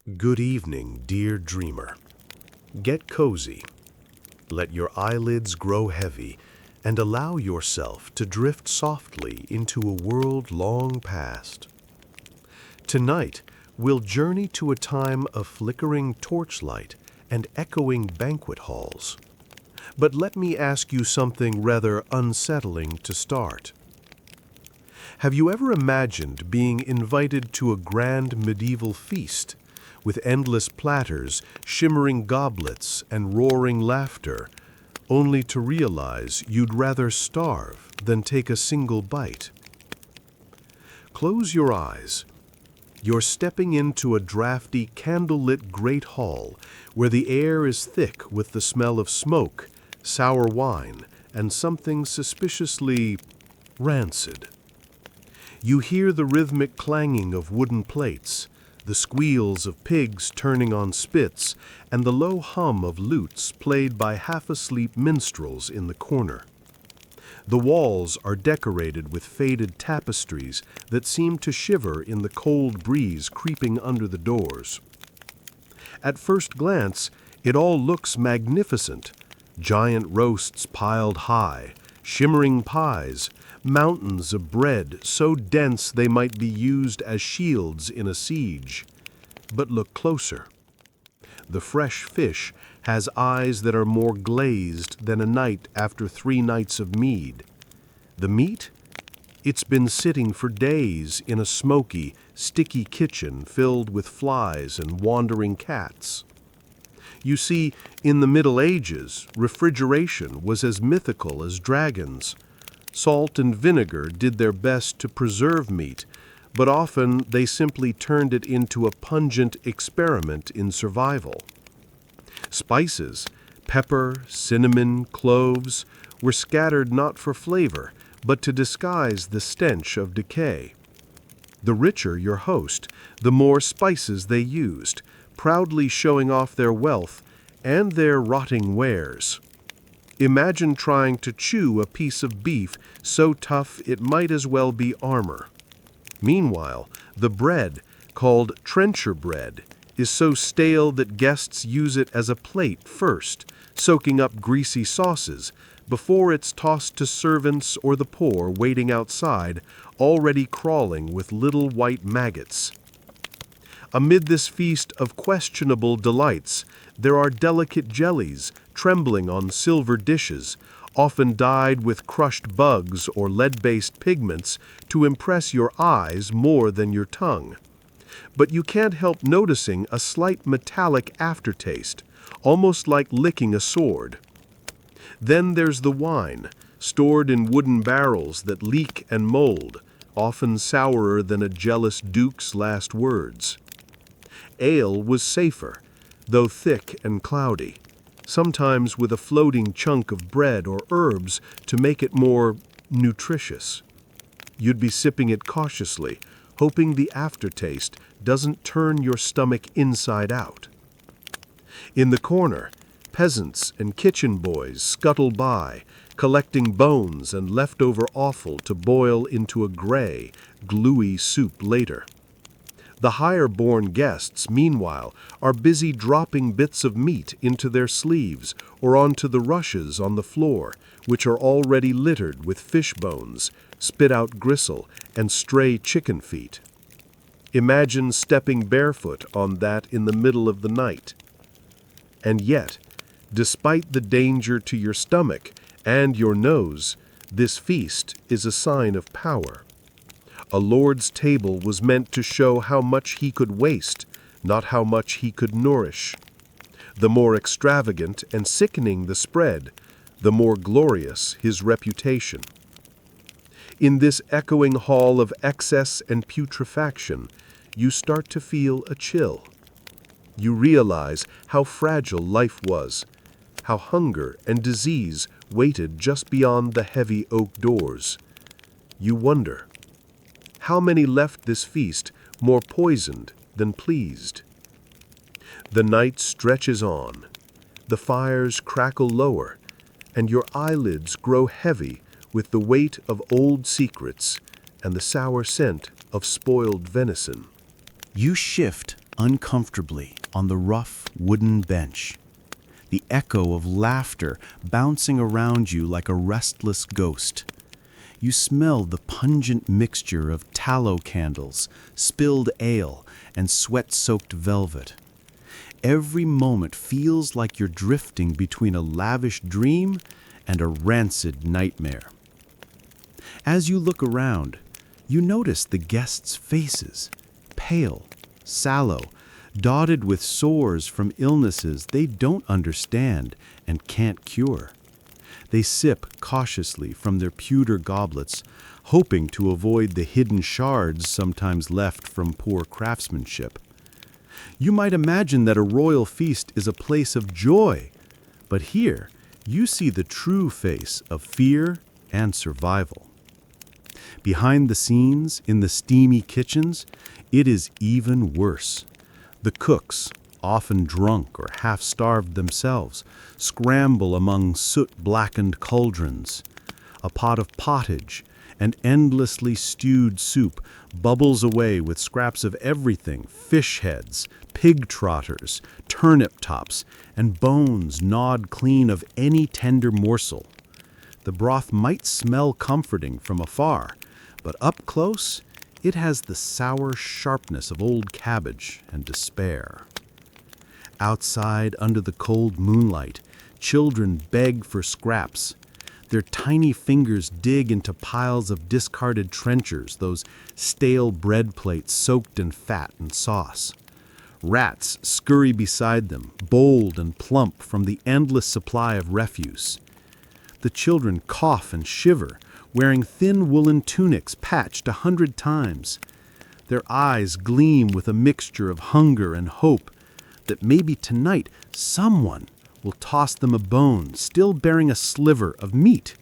Good evening, dear dreamer. Get cozy. Let your eyelids grow heavy and allow yourself to drift softly into a world long past. Tonight, we'll journey to a time of flickering torchlight and echoing banquet halls. But let me ask you something rather unsettling to start. Have you ever imagined being invited to a grand medieval feast with endless platters, shimmering goblets, and roaring laughter, only to realize you'd rather starve than take a single bite? Close your eyes. You're stepping into a drafty, candlelit great hall where the air is thick with the smell of smoke, sour wine, and something suspiciously rancid. You hear the rhythmic clanging of wooden plates, the squeals of pigs turning on spits, and the low hum of lutes played by half-asleep minstrels in the corner. The walls are decorated with faded tapestries that seem to shiver in the cold breeze creeping under the doors. At first glance, it all looks magnificent. Giant roasts piled high, shimmering pies, mountains of bread so dense they might be used as shields in a siege. But look closer. The fresh fish has eyes that are more glazed than a night after 3 nights of mead. The meat? It's been sitting for days in a smoky, sticky kitchen filled with flies and wandering cats. You see, in the Middle Ages, refrigeration was as mythical as dragons. Salt and vinegar did their best to preserve meat, but often they simply turned it into a pungent experiment in survival. Spices, pepper, cinnamon, cloves, were scattered not for flavor, but to disguise the stench of decay. The richer your host, the more spices they used, proudly showing off their wealth and their rotting wares. Imagine trying to chew a piece of beef so tough it might as well be armor. Meanwhile, the bread, called trencher bread, is so stale that guests use it as a plate first, soaking up greasy sauces, before it's tossed to servants or the poor waiting outside, already crawling with little white maggots. Amid this feast of questionable delights, there are delicate jellies trembling on silver dishes, often dyed with crushed bugs or lead-based pigments to impress your eyes more than your tongue. But you can't help noticing a slight metallic aftertaste, almost like licking a sword. Then there's the wine, stored in wooden barrels that leak and mold, often sourer than a jealous duke's last words. Ale was safer, though thick and cloudy, sometimes with a floating chunk of bread or herbs to make it more nutritious. You'd be sipping it cautiously, hoping the aftertaste doesn't turn your stomach inside out. In the corner, peasants and kitchen boys scuttle by, collecting bones and leftover offal to boil into a gray, gluey soup later. The higher-born guests, meanwhile, are busy dropping bits of meat into their sleeves or onto the rushes on the floor, which are already littered with fish bones, spit-out gristle, and stray chicken feet. Imagine stepping barefoot on that in the middle of the night. And yet, despite the danger to your stomach and your nose, this feast is a sign of power. A lord's table was meant to show how much he could waste, not how much he could nourish. The more extravagant and sickening the spread, the more glorious his reputation. In this echoing hall of excess and putrefaction, you start to feel a chill. You realize how fragile life was, how hunger and disease waited just beyond the heavy oak doors. You wonder, how many left this feast more poisoned than pleased? The night stretches on. The fires crackle lower, and your eyelids grow heavy with the weight of old secrets and the sour scent of spoiled venison. You shift uncomfortably on the rough wooden bench, the echo of laughter bouncing around you like a restless ghost. You smell the pungent mixture of tallow candles, spilled ale, and sweat-soaked velvet. Every moment feels like you're drifting between a lavish dream and a rancid nightmare. As you look around, you notice the guests' faces, pale, sallow, dotted with sores from illnesses they don't understand and can't cure. They sip cautiously from their pewter goblets, hoping to avoid the hidden shards sometimes left from poor craftsmanship. You might imagine that a royal feast is a place of joy, but here you see the true face of fear and survival. Behind the scenes, in the steamy kitchens, it is even worse. The cooks, often drunk or half-starved themselves, scramble among soot-blackened cauldrons. A pot of pottage and endlessly stewed soup bubbles away with scraps of everything: fish heads, pig trotters, turnip tops, and bones gnawed clean of any tender morsel. The broth might smell comforting from afar, but up close, it has the sour sharpness of old cabbage and despair. Outside, under the cold moonlight, children beg for scraps. Their tiny fingers dig into piles of discarded trenchers, those stale bread plates soaked in fat and sauce. Rats scurry beside them, bold and plump from the endless supply of refuse. The children cough and shiver, wearing thin woolen tunics patched 100 times. Their eyes gleam with a mixture of hunger and hope that maybe tonight someone will toss them a bone still bearing a sliver of meat.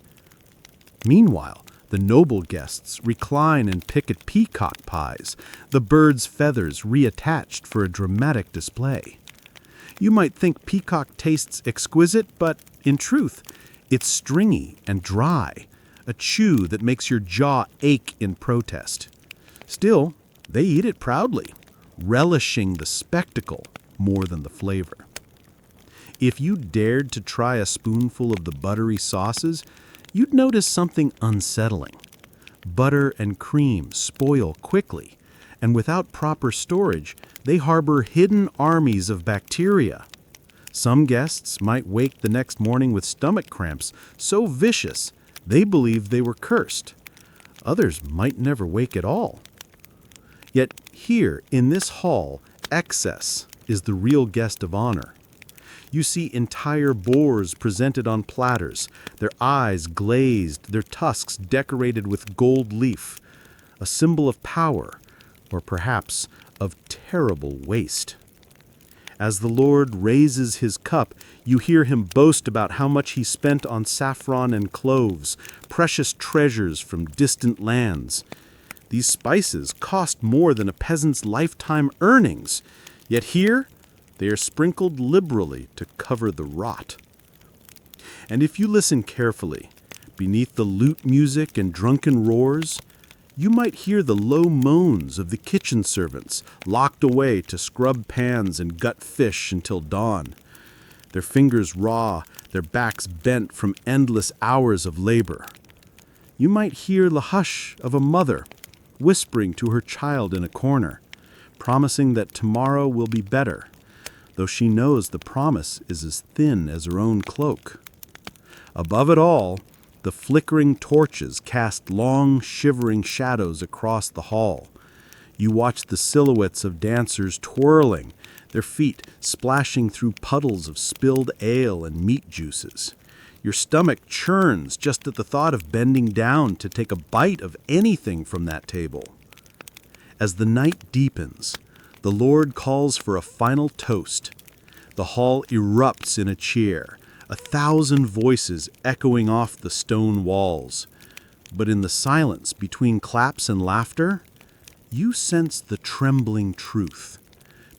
Meanwhile, the noble guests recline and pick at peacock pies, the birds' feathers reattached for a dramatic display. You might think peacock tastes exquisite, but in truth, it's stringy and dry, a chew that makes your jaw ache in protest. Still, they eat it proudly, relishing the spectacle more than the flavor. If you dared to try a spoonful of the buttery sauces, you'd notice something unsettling. Butter and cream spoil quickly, and without proper storage, they harbor hidden armies of bacteria. Some guests might wake the next morning with stomach cramps so vicious they believed they were cursed. Others might never wake at all. Yet here, in this hall, excess is the real guest of honor. You see entire boars presented on platters, their eyes glazed, their tusks decorated with gold leaf, a symbol of power, or perhaps of terrible waste. As the Lord raises his cup, you hear him boast about how much he spent on saffron and cloves, precious treasures from distant lands. These spices cost more than a peasant's lifetime earnings, yet here they are sprinkled liberally to cover the rot. And if you listen carefully, beneath the lute music and drunken roars, you might hear the low moans of the kitchen servants locked away to scrub pans and gut fish until dawn. Their fingers raw, their backs bent from endless hours of labor. You might hear the hush of a mother whispering to her child in a corner, promising that tomorrow will be better, though she knows the promise is as thin as her own cloak. Above it all, the flickering torches cast long, shivering shadows across the hall. You watch the silhouettes of dancers twirling, their feet splashing through puddles of spilled ale and meat juices. Your stomach churns just at the thought of bending down to take a bite of anything from that table. As the night deepens, the Lord calls for a final toast. The hall erupts in a cheer, 1,000 voices echoing off the stone walls. But in the silence between claps and laughter, you sense the trembling truth.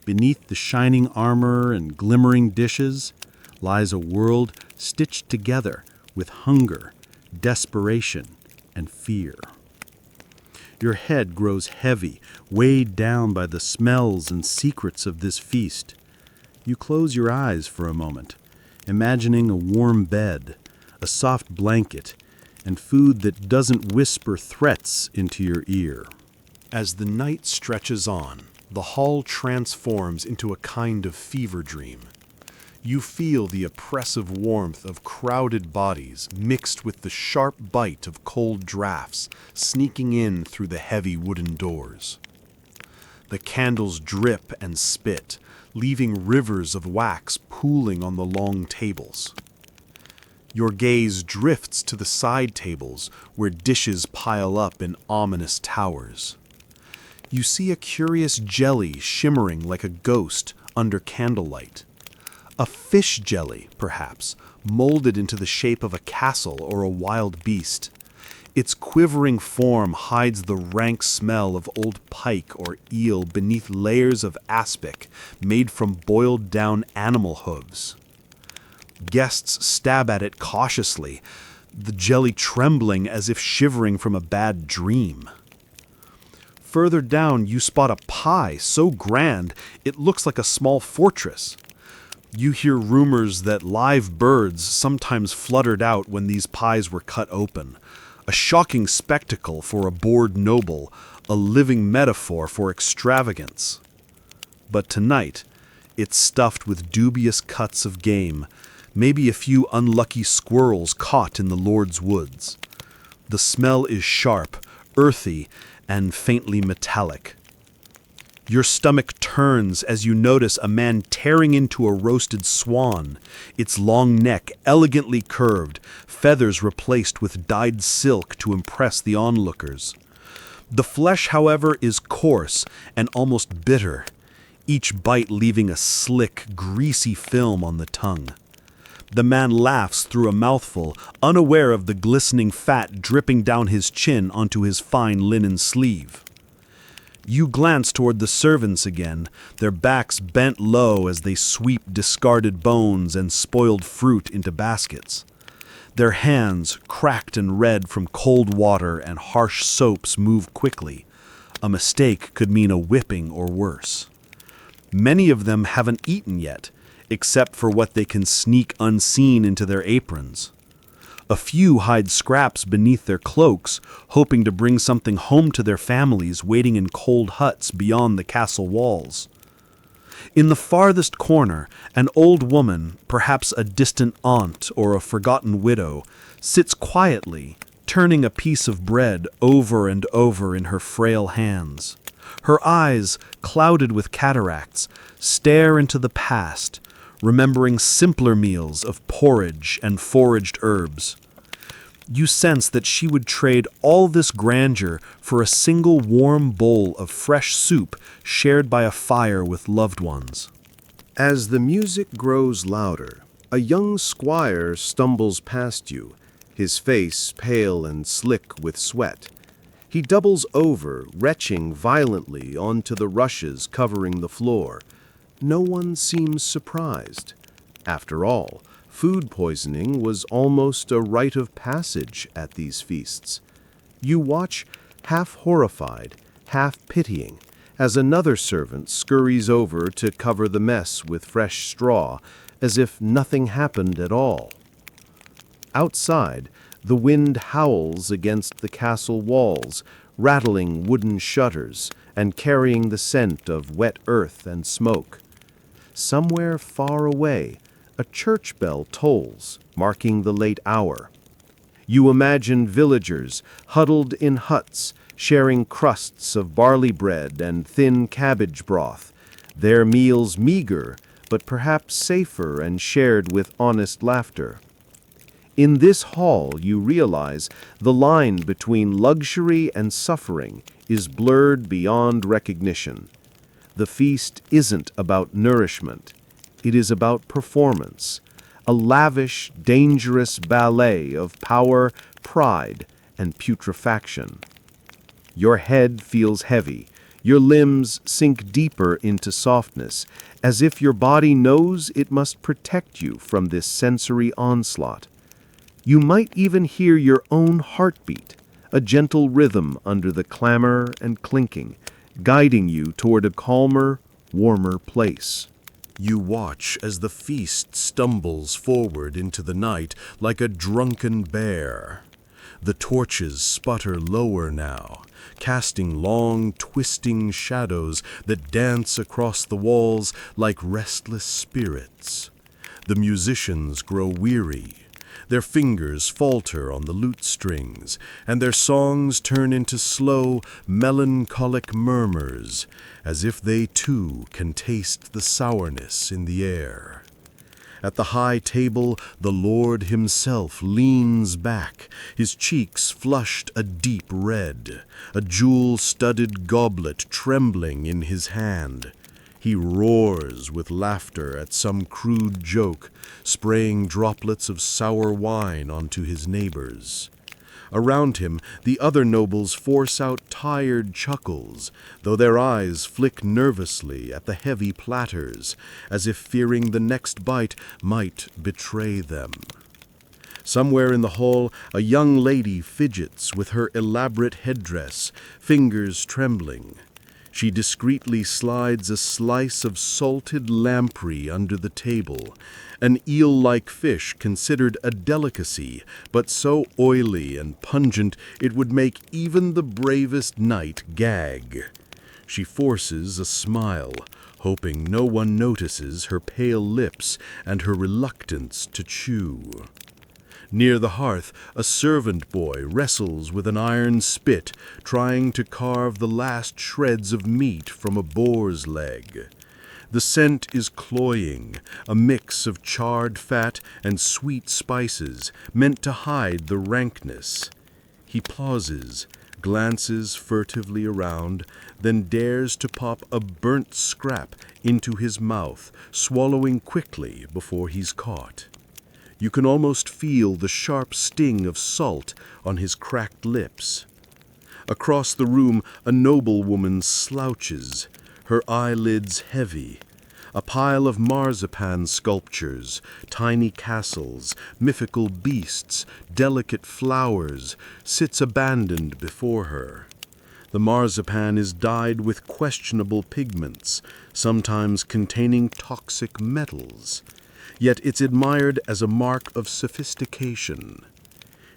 Beneath the shining armor and glimmering dishes lies a world stitched together with hunger, desperation, and fear. Your head grows heavy, weighed down by the smells and secrets of this feast. You close your eyes for a moment, imagining a warm bed, a soft blanket, and food that doesn't whisper threats into your ear. As the night stretches on, the hall transforms into a kind of fever dream. You feel the oppressive warmth of crowded bodies mixed with the sharp bite of cold drafts sneaking in through the heavy wooden doors. The candles drip and spit, leaving rivers of wax pooling on the long tables. Your gaze drifts to the side tables where dishes pile up in ominous towers. You see a curious jelly shimmering like a ghost under candlelight. A fish jelly, perhaps, molded into the shape of a castle or a wild beast. Its quivering form hides the rank smell of old pike or eel beneath layers of aspic made from boiled-down animal hooves. Guests stab at it cautiously, the jelly trembling as if shivering from a bad dream. Further down, you spot a pie so grand it looks like a small fortress. You hear rumors that live birds sometimes fluttered out when these pies were cut open. A shocking spectacle for a bored noble, a living metaphor for extravagance. But tonight, it's stuffed with dubious cuts of game, maybe a few unlucky squirrels caught in the Lord's woods. The smell is sharp, earthy, and faintly metallic. Your stomach turns as you notice a man tearing into a roasted swan, its long neck elegantly curved, feathers replaced with dyed silk to impress the onlookers. The flesh, however, is coarse and almost bitter, each bite leaving a slick, greasy film on the tongue. The man laughs through a mouthful, unaware of the glistening fat dripping down his chin onto his fine linen sleeve. You glance toward the servants again, their backs bent low as they sweep discarded bones and spoiled fruit into baskets. Their hands, cracked and red from cold water and harsh soaps, move quickly. A mistake could mean a whipping or worse. Many of them haven't eaten yet, except for what they can sneak unseen into their aprons. A few hide scraps beneath their cloaks, hoping to bring something home to their families waiting in cold huts beyond the castle walls. In the farthest corner, an old woman, perhaps a distant aunt or a forgotten widow, sits quietly, turning a piece of bread over and over in her frail hands. Her eyes, clouded with cataracts, stare into the past, remembering simpler meals of porridge and foraged herbs. You sense that she would trade all this grandeur for a single warm bowl of fresh soup shared by a fire with loved ones. As the music grows louder, a young squire stumbles past you, his face pale and slick with sweat. He doubles over, retching violently onto the rushes covering the floor. No one seems surprised. After all, food poisoning was almost a rite of passage at these feasts. You watch, half horrified, half pitying, as another servant scurries over to cover the mess with fresh straw, as if nothing happened at all. Outside, the wind howls against the castle walls, rattling wooden shutters and carrying the scent of wet earth and smoke. Somewhere far away, a church bell tolls, marking the late hour. You imagine villagers huddled in huts, sharing crusts of barley bread and thin cabbage broth, their meals meager, but perhaps safer and shared with honest laughter. In this hall, you realize the line between luxury and suffering is blurred beyond recognition. The feast isn't about nourishment. It is about performance, a lavish, dangerous ballet of power, pride, and putrefaction. Your head feels heavy, your limbs sink deeper into softness, as if your body knows it must protect you from this sensory onslaught. You might even hear your own heartbeat, a gentle rhythm under the clamor and clinking, guiding you toward a calmer, warmer place. You watch as the feast stumbles forward into the night like a drunken bear. The torches sputter lower now, casting long, twisting shadows that dance across the walls like restless spirits. The musicians grow weary. Their fingers falter on the lute strings, and their songs turn into slow, melancholic murmurs, as if they too can taste the sourness in the air. At the high table, the Lord himself leans back, his cheeks flushed a deep red, a jewel-studded goblet trembling in his hand. He roars with laughter at some crude joke, spraying droplets of sour wine onto his neighbors. Around him, the other nobles force out tired chuckles, though their eyes flick nervously at the heavy platters, as if fearing the next bite might betray them. Somewhere in the hall, a young lady fidgets with her elaborate headdress, fingers trembling. She discreetly slides a slice of salted lamprey under the table, an eel-like fish considered a delicacy, but so oily and pungent it would make even the bravest knight gag. She forces a smile, hoping no one notices her pale lips and her reluctance to chew. Near the hearth, a servant boy wrestles with an iron spit, trying to carve the last shreds of meat from a boar's leg. The scent is cloying, a mix of charred fat and sweet spices meant to hide the rankness. He pauses, glances furtively around, then dares to pop a burnt scrap into his mouth, swallowing quickly before he's caught. You can almost feel the sharp sting of salt on his cracked lips. Across the room, a noblewoman slouches, her eyelids heavy. A pile of marzipan sculptures, tiny castles, mythical beasts, delicate flowers, sits abandoned before her. The marzipan is dyed with questionable pigments, sometimes containing toxic metals. Yet it's admired as a mark of sophistication.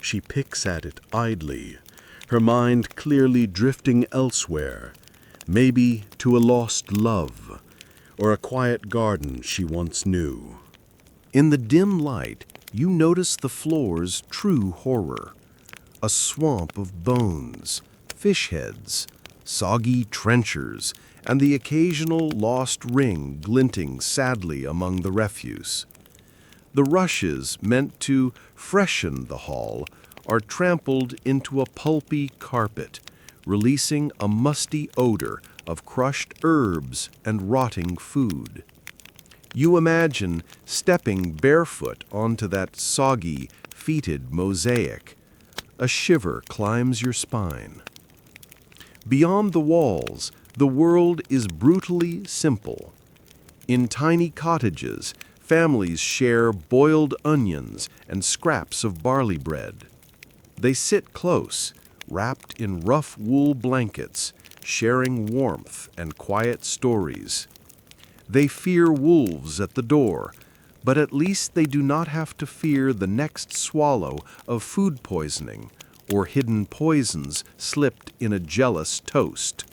She picks at it idly, her mind clearly drifting elsewhere, maybe to a lost love, or a quiet garden she once knew. In the dim light, you notice the floor's true horror. A swamp of bones, fish heads, soggy trenchers, and the occasional lost ring glinting sadly among the refuse. The rushes meant to freshen the hall are trampled into a pulpy carpet, releasing a musty odor of crushed herbs and rotting food. You imagine stepping barefoot onto that soggy, fetid mosaic. A shiver climbs your spine. Beyond the walls, the world is brutally simple. In tiny cottages, families share boiled onions and scraps of barley bread. They sit close, wrapped in rough wool blankets, sharing warmth and quiet stories. They fear wolves at the door, but at least they do not have to fear the next swallow of food poisoning or hidden poisons slipped in a jealous toast.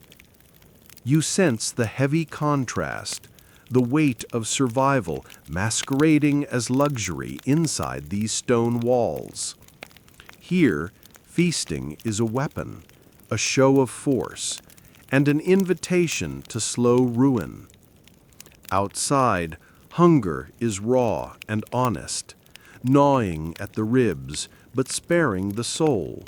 You sense the heavy contrast, the weight of survival masquerading as luxury inside these stone walls. Here, feasting is a weapon, a show of force, and an invitation to slow ruin. Outside, hunger is raw and honest, gnawing at the ribs but sparing the soul.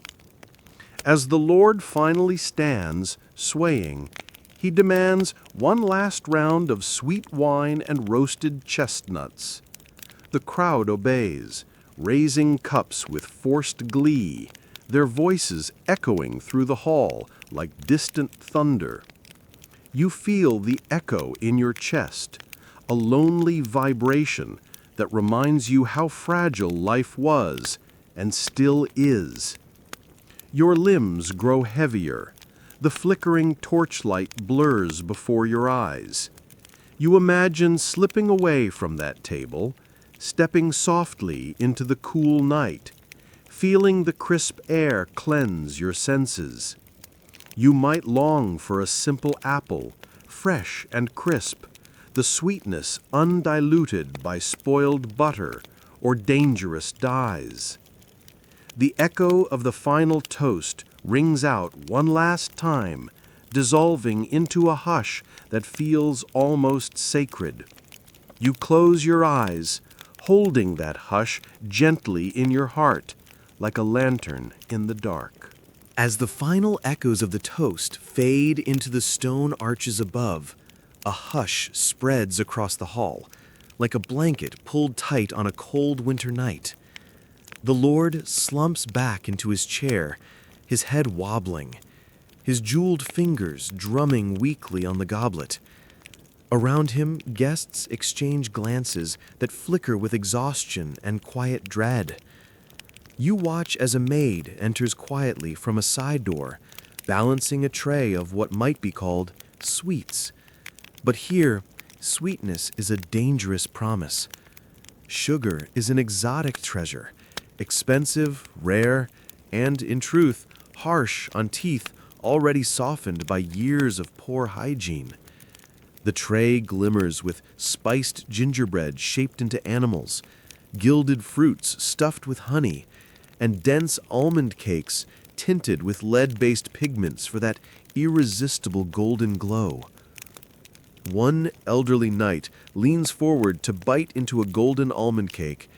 As the Lord finally stands, swaying, he demands one last round of sweet wine and roasted chestnuts. The crowd obeys, raising cups with forced glee, their voices echoing through the hall like distant thunder. You feel the echo in your chest, a lonely vibration that reminds you how fragile life was and still is. Your limbs grow heavier. The flickering torchlight blurs before your eyes. You imagine slipping away from that table, stepping softly into the cool night, feeling the crisp air cleanse your senses. You might long for a simple apple, fresh and crisp, the sweetness undiluted by spoiled butter or dangerous dyes. The echo of the final toast rings out one last time, dissolving into a hush that feels almost sacred. You close your eyes, holding that hush gently in your heart, like a lantern in the dark. As the final echoes of the toast fade into the stone arches above, a hush spreads across the hall, like a blanket pulled tight on a cold winter night. The Lord slumps back into his chair, his head wobbling, his jeweled fingers drumming weakly on the goblet. Around him, guests exchange glances that flicker with exhaustion and quiet dread. You watch as a maid enters quietly from a side door, balancing a tray of what might be called sweets. But here, sweetness is a dangerous promise. Sugar is an exotic treasure, expensive, rare, and, in truth, harsh on teeth already softened by years of poor hygiene. The tray glimmers with spiced gingerbread shaped into animals, gilded fruits stuffed with honey, and dense almond cakes tinted with lead-based pigments for that irresistible golden glow. One elderly knight leans forward to bite into a golden almond cake.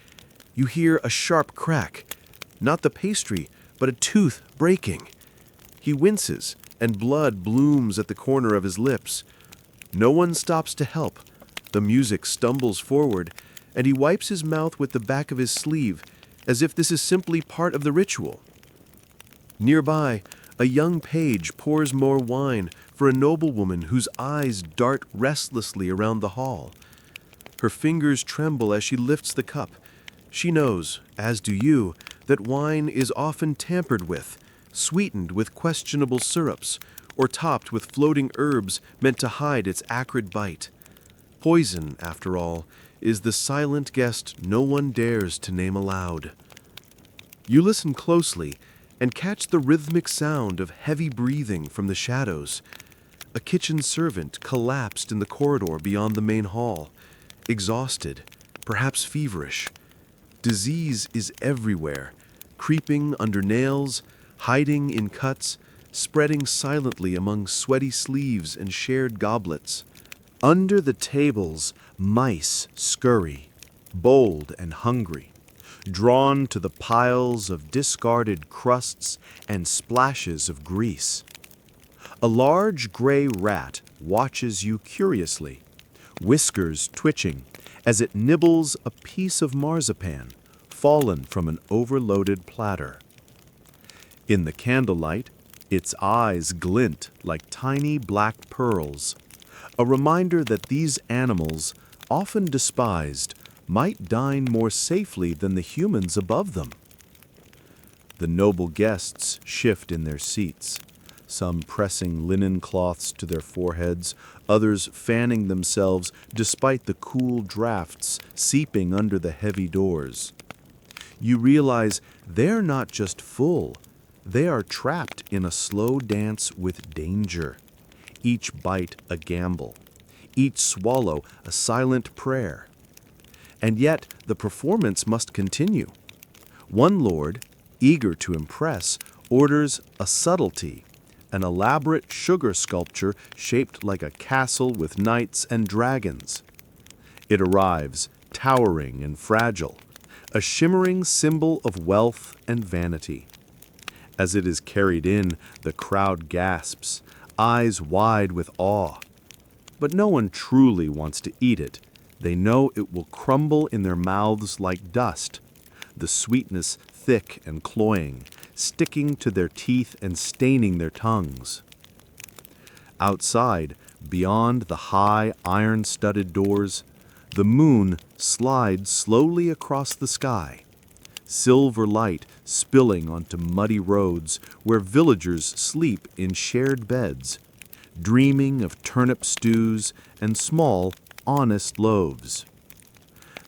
You hear a sharp crack, not the pastry, but a tooth breaking. He winces, and blood blooms at the corner of his lips. No one stops to help. The music stumbles forward, and he wipes his mouth with the back of his sleeve, as if this is simply part of the ritual. Nearby, a young page pours more wine for a noblewoman whose eyes dart restlessly around the hall. Her fingers tremble as she lifts the cup. She knows, as do you, that wine is often tampered with, sweetened with questionable syrups, or topped with floating herbs meant to hide its acrid bite. Poison, after all, is the silent guest no one dares to name aloud. You listen closely and catch the rhythmic sound of heavy breathing from the shadows. A kitchen servant collapsed in the corridor beyond the main hall, exhausted, perhaps feverish. Disease is everywhere, creeping under nails, hiding in cuts, spreading silently among sweaty sleeves and shared goblets. Under the tables, mice scurry, bold and hungry, drawn to the piles of discarded crusts and splashes of grease. A large gray rat watches you curiously, whiskers twitching as it nibbles a piece of marzipan fallen from an overloaded platter. In the candlelight, its eyes glint like tiny black pearls, a reminder that these animals, often despised, might dine more safely than the humans above them. The noble guests shift in their seats, some pressing linen cloths to their foreheads, others fanning themselves despite the cool drafts seeping under the heavy doors. You realize they're not just full, they are trapped in a slow dance with danger. Each bite a gamble, each swallow a silent prayer. And yet the performance must continue. One lord, eager to impress, orders a subtlety, an elaborate sugar sculpture shaped like a castle with knights and dragons. It arrives, towering and fragile, a shimmering symbol of wealth and vanity. As it is carried in, the crowd gasps, eyes wide with awe. But no one truly wants to eat it. They know it will crumble in their mouths like dust, the sweetness thick and cloying, sticking to their teeth and staining their tongues. Outside, beyond the high, iron-studded doors, the moon slides slowly across the sky, silver light spilling onto muddy roads where villagers sleep in shared beds, dreaming of turnip stews and small, honest loaves.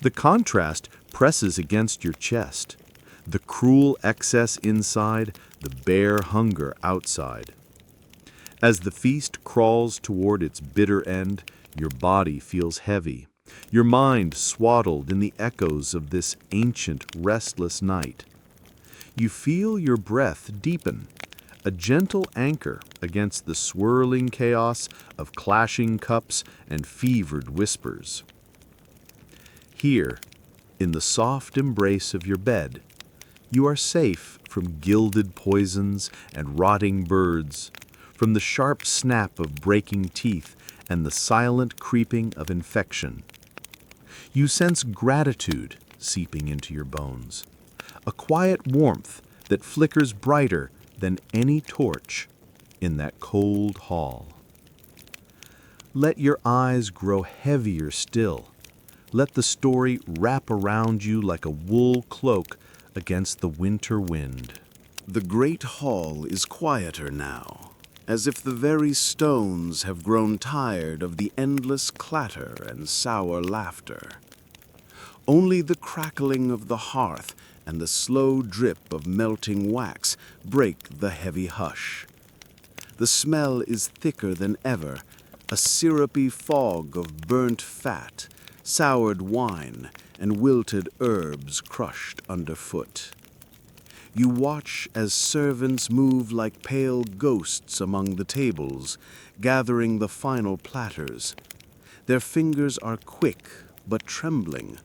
The contrast presses against your chest, the cruel excess inside, the bare hunger outside. As the feast crawls toward its bitter end, your body feels heavy, your mind swaddled in the echoes of this ancient, restless night. You feel your breath deepen, a gentle anchor against the swirling chaos of clashing cups and fevered whispers. Here, in the soft embrace of your bed, you are safe from gilded poisons and rotting birds, from the sharp snap of breaking teeth and the silent creeping of infection. You sense gratitude seeping into your bones, a quiet warmth that flickers brighter than any torch in that cold hall. Let your eyes grow heavier still. Let the story wrap around you like a wool cloak against the winter wind. The great hall is quieter now, as if the very stones have grown tired of the endless clatter and sour laughter. Only the crackling of the hearth and the slow drip of melting wax break the heavy hush. The smell is thicker than ever, a syrupy fog of burnt fat, soured wine, and wilted herbs crushed underfoot. You watch as servants move like pale ghosts among the tables, gathering the final platters. Their fingers are quick but trembling,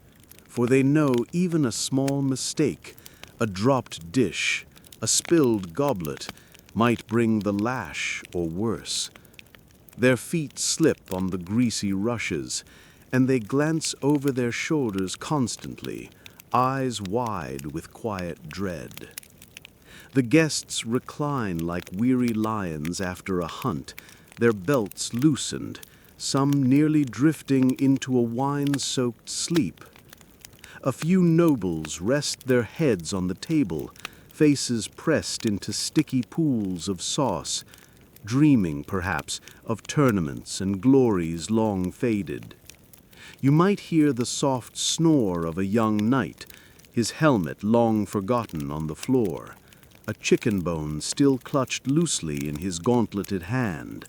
for they know even a small mistake, a dropped dish, a spilled goblet, might bring the lash or worse. Their feet slip on the greasy rushes, and they glance over their shoulders constantly, eyes wide with quiet dread. The guests recline like weary lions after a hunt, their belts loosened, some nearly drifting into a wine-soaked sleep. A few nobles rest their heads on the table, faces pressed into sticky pools of sauce, dreaming, perhaps, of tournaments and glories long faded. You might hear the soft snore of a young knight, his helmet long forgotten on the floor, a chicken bone still clutched loosely in his gauntleted hand.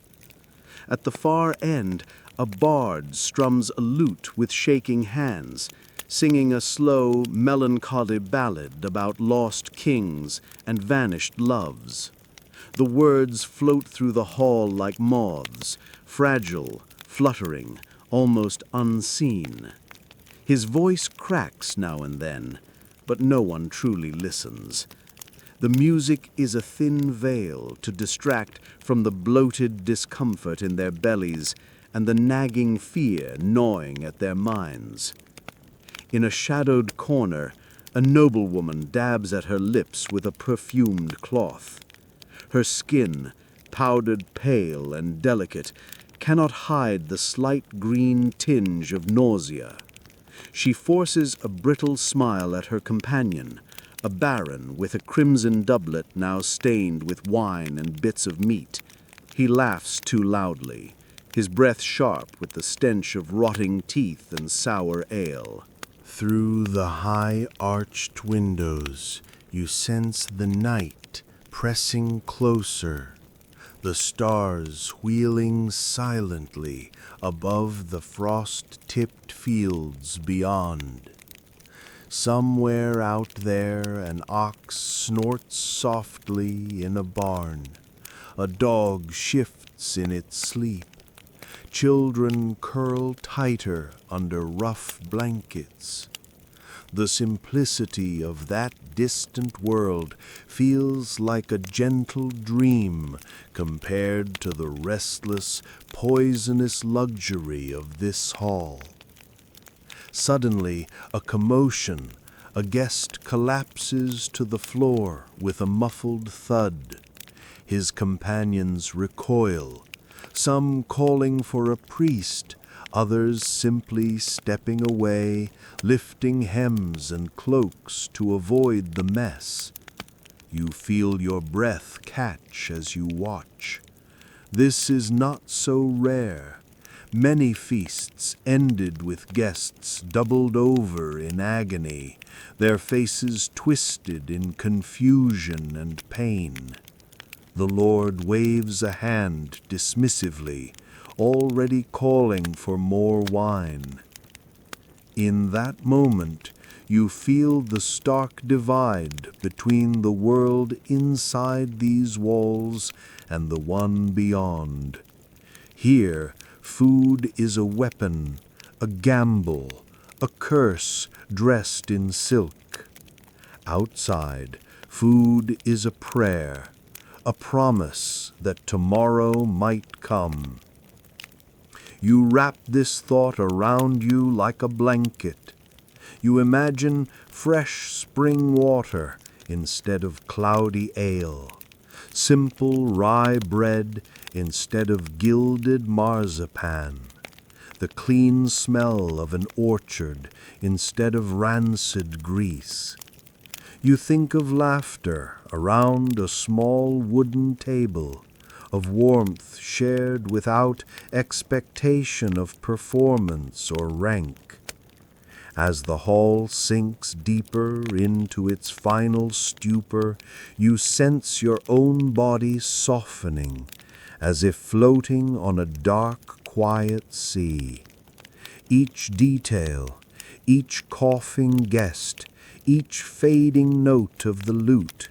At the far end, a bard strums a lute with shaking hands, singing a slow, melancholy ballad about lost kings and vanished loves. The words float through the hall like moths, fragile, fluttering, almost unseen. His voice cracks now and then, but no one truly listens. The music is a thin veil to distract from the bloated discomfort in their bellies and the nagging fear gnawing at their minds. In a shadowed corner, a noblewoman dabs at her lips with a perfumed cloth. Her skin, powdered pale and delicate, cannot hide the slight green tinge of nausea. She forces a brittle smile at her companion, a baron with a crimson doublet now stained with wine and bits of meat. He laughs too loudly, his breath sharp with the stench of rotting teeth and sour ale. Through the high arched windows, you sense the night pressing closer, the stars wheeling silently above the frost-tipped fields beyond. Somewhere out there an ox snorts softly in a barn, a dog shifts in its sleep. Children curl tighter under rough blankets. The simplicity of that distant world feels like a gentle dream compared to the restless, poisonous luxury of this hall. Suddenly, a commotion. A guest collapses to the floor with a muffled thud. His companions recoil, some calling for a priest, others simply stepping away, lifting hems and cloaks to avoid the mess. You feel your breath catch as you watch. This is not so rare. Many feasts ended with guests doubled over in agony, their faces twisted in confusion and pain. The Lord waves a hand dismissively, already calling for more wine. In that moment, you feel the stark divide between the world inside these walls and the one beyond. Here, food is a weapon, a gamble, a curse dressed in silk. Outside, food is a prayer, a promise that tomorrow might come. You wrap this thought around you like a blanket. You imagine fresh spring water instead of cloudy ale, simple rye bread instead of gilded marzipan, the clean smell of an orchard instead of rancid grease. You think of laughter around a small wooden table, of warmth shared without expectation of performance or rank. As the hall sinks deeper into its final stupor, you sense your own body softening, as if floating on a dark, quiet sea. Each detail, each coughing guest, each fading note of the lute,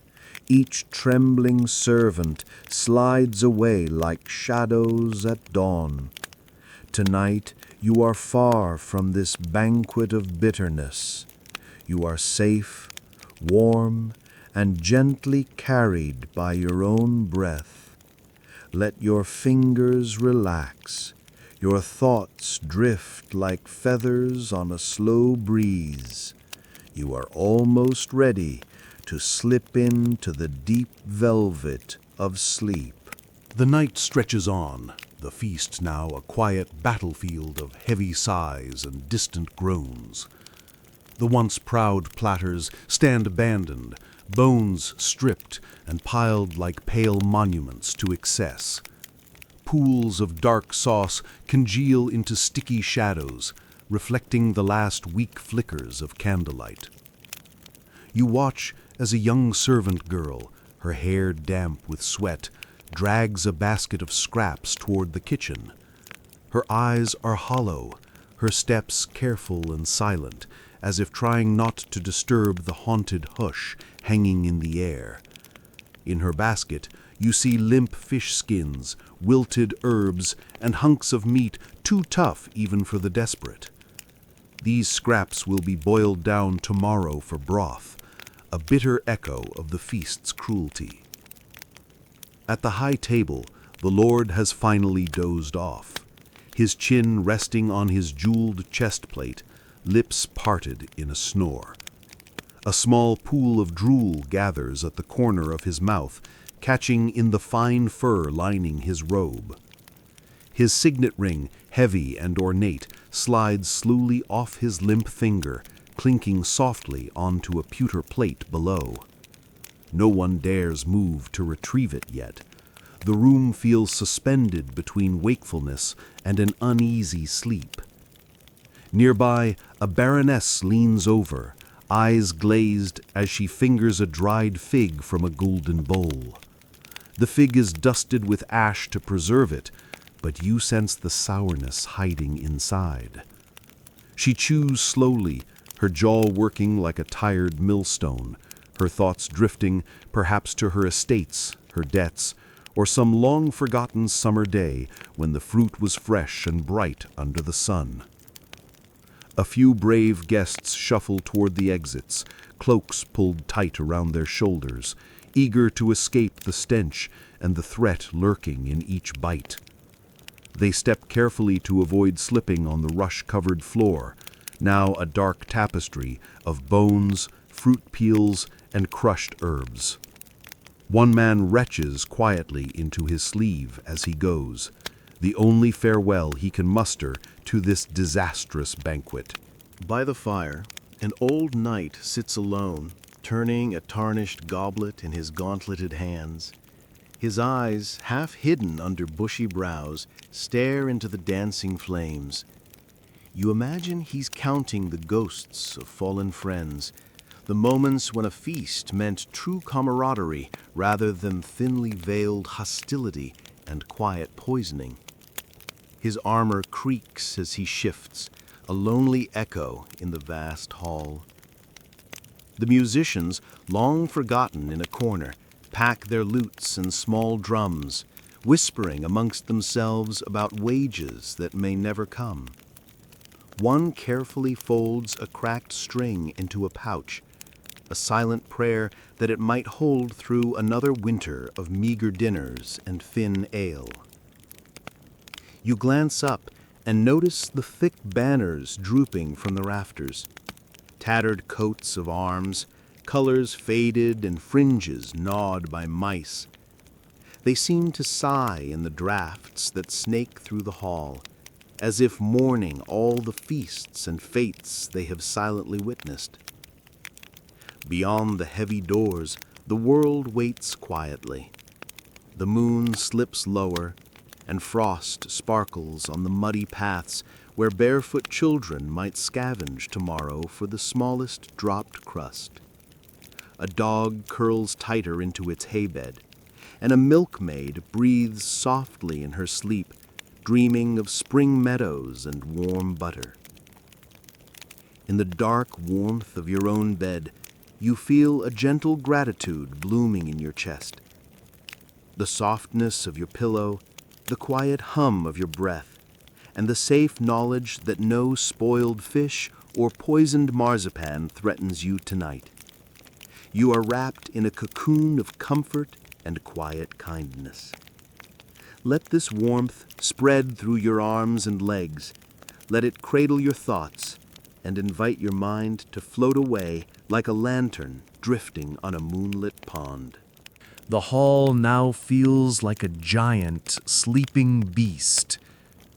each trembling servant slides away like shadows at dawn. Tonight, you are far from this banquet of bitterness. You are safe, warm, and gently carried by your own breath. Let your fingers relax, your thoughts drift like feathers on a slow breeze. You are almost ready to slip into the deep velvet of sleep. The night stretches on, the feast now a quiet battlefield of heavy sighs and distant groans. The once proud platters stand abandoned, bones stripped and piled like pale monuments to excess. Pools of dark sauce congeal into sticky shadows, reflecting the last weak flickers of candlelight. You watch as a young servant girl, her hair damp with sweat, drags a basket of scraps toward the kitchen. Her eyes are hollow, her steps careful and silent, as if trying not to disturb the haunted hush hanging in the air. In her basket, you see limp fish skins, wilted herbs, and hunks of meat too tough even for the desperate. These scraps will be boiled down tomorrow for broth, a bitter echo of the feast's cruelty. At the high table, the Lord has finally dozed off, his chin resting on his jeweled chest plate, lips parted in a snore. A small pool of drool gathers at the corner of his mouth, catching in the fine fur lining his robe. His signet ring, heavy and ornate, slides slowly off his limp finger, clinking softly onto a pewter plate below. No one dares move to retrieve it yet. The room feels suspended between wakefulness and an uneasy sleep. Nearby, a baroness leans over, eyes glazed as she fingers a dried fig from a golden bowl. The fig is dusted with ash to preserve it, but you sense the sourness hiding inside. She chews slowly, her jaw working like a tired millstone, her thoughts drifting perhaps to her estates, her debts, or some long-forgotten summer day when the fruit was fresh and bright under the sun. A few brave guests shuffle toward the exits, cloaks pulled tight around their shoulders, eager to escape the stench and the threat lurking in each bite. They step carefully to avoid slipping on the rush-covered floor, now a dark tapestry of bones, fruit peels, and crushed herbs. One man retches quietly into his sleeve as he goes, the only farewell he can muster to this disastrous banquet. By the fire, an old knight sits alone, turning a tarnished goblet in his gauntleted hands. His eyes, half hidden under bushy brows, stare into the dancing flames. You imagine he's counting the ghosts of fallen friends, the moments when a feast meant true camaraderie rather than thinly veiled hostility and quiet poisoning. His armor creaks as he shifts, a lonely echo in the vast hall. The musicians, long forgotten in a corner, pack their lutes and small drums, whispering amongst themselves about wages that may never come. One carefully folds a cracked string into a pouch, a silent prayer that it might hold through another winter of meager dinners and thin ale. You glance up and notice the thick banners drooping from the rafters, tattered coats of arms, colors faded and fringes gnawed by mice. They seem to sigh in the draughts that snake through the hall, as if mourning all the feasts and fates they have silently witnessed. Beyond the heavy doors, the world waits quietly. The moon slips lower, and frost sparkles on the muddy paths where barefoot children might scavenge tomorrow for the smallest dropped crust. A dog curls tighter into its haybed, and a milkmaid breathes softly in her sleep, dreaming of spring meadows and warm butter. In the dark warmth of your own bed, you feel a gentle gratitude blooming in your chest. The softness of your pillow, the quiet hum of your breath, and the safe knowledge that no spoiled fish or poisoned marzipan threatens you tonight. You are wrapped in a cocoon of comfort and quiet kindness. Let this warmth spread through your arms and legs. Let it cradle your thoughts and invite your mind to float away like a lantern drifting on a moonlit pond. The hall now feels like a giant, sleeping beast,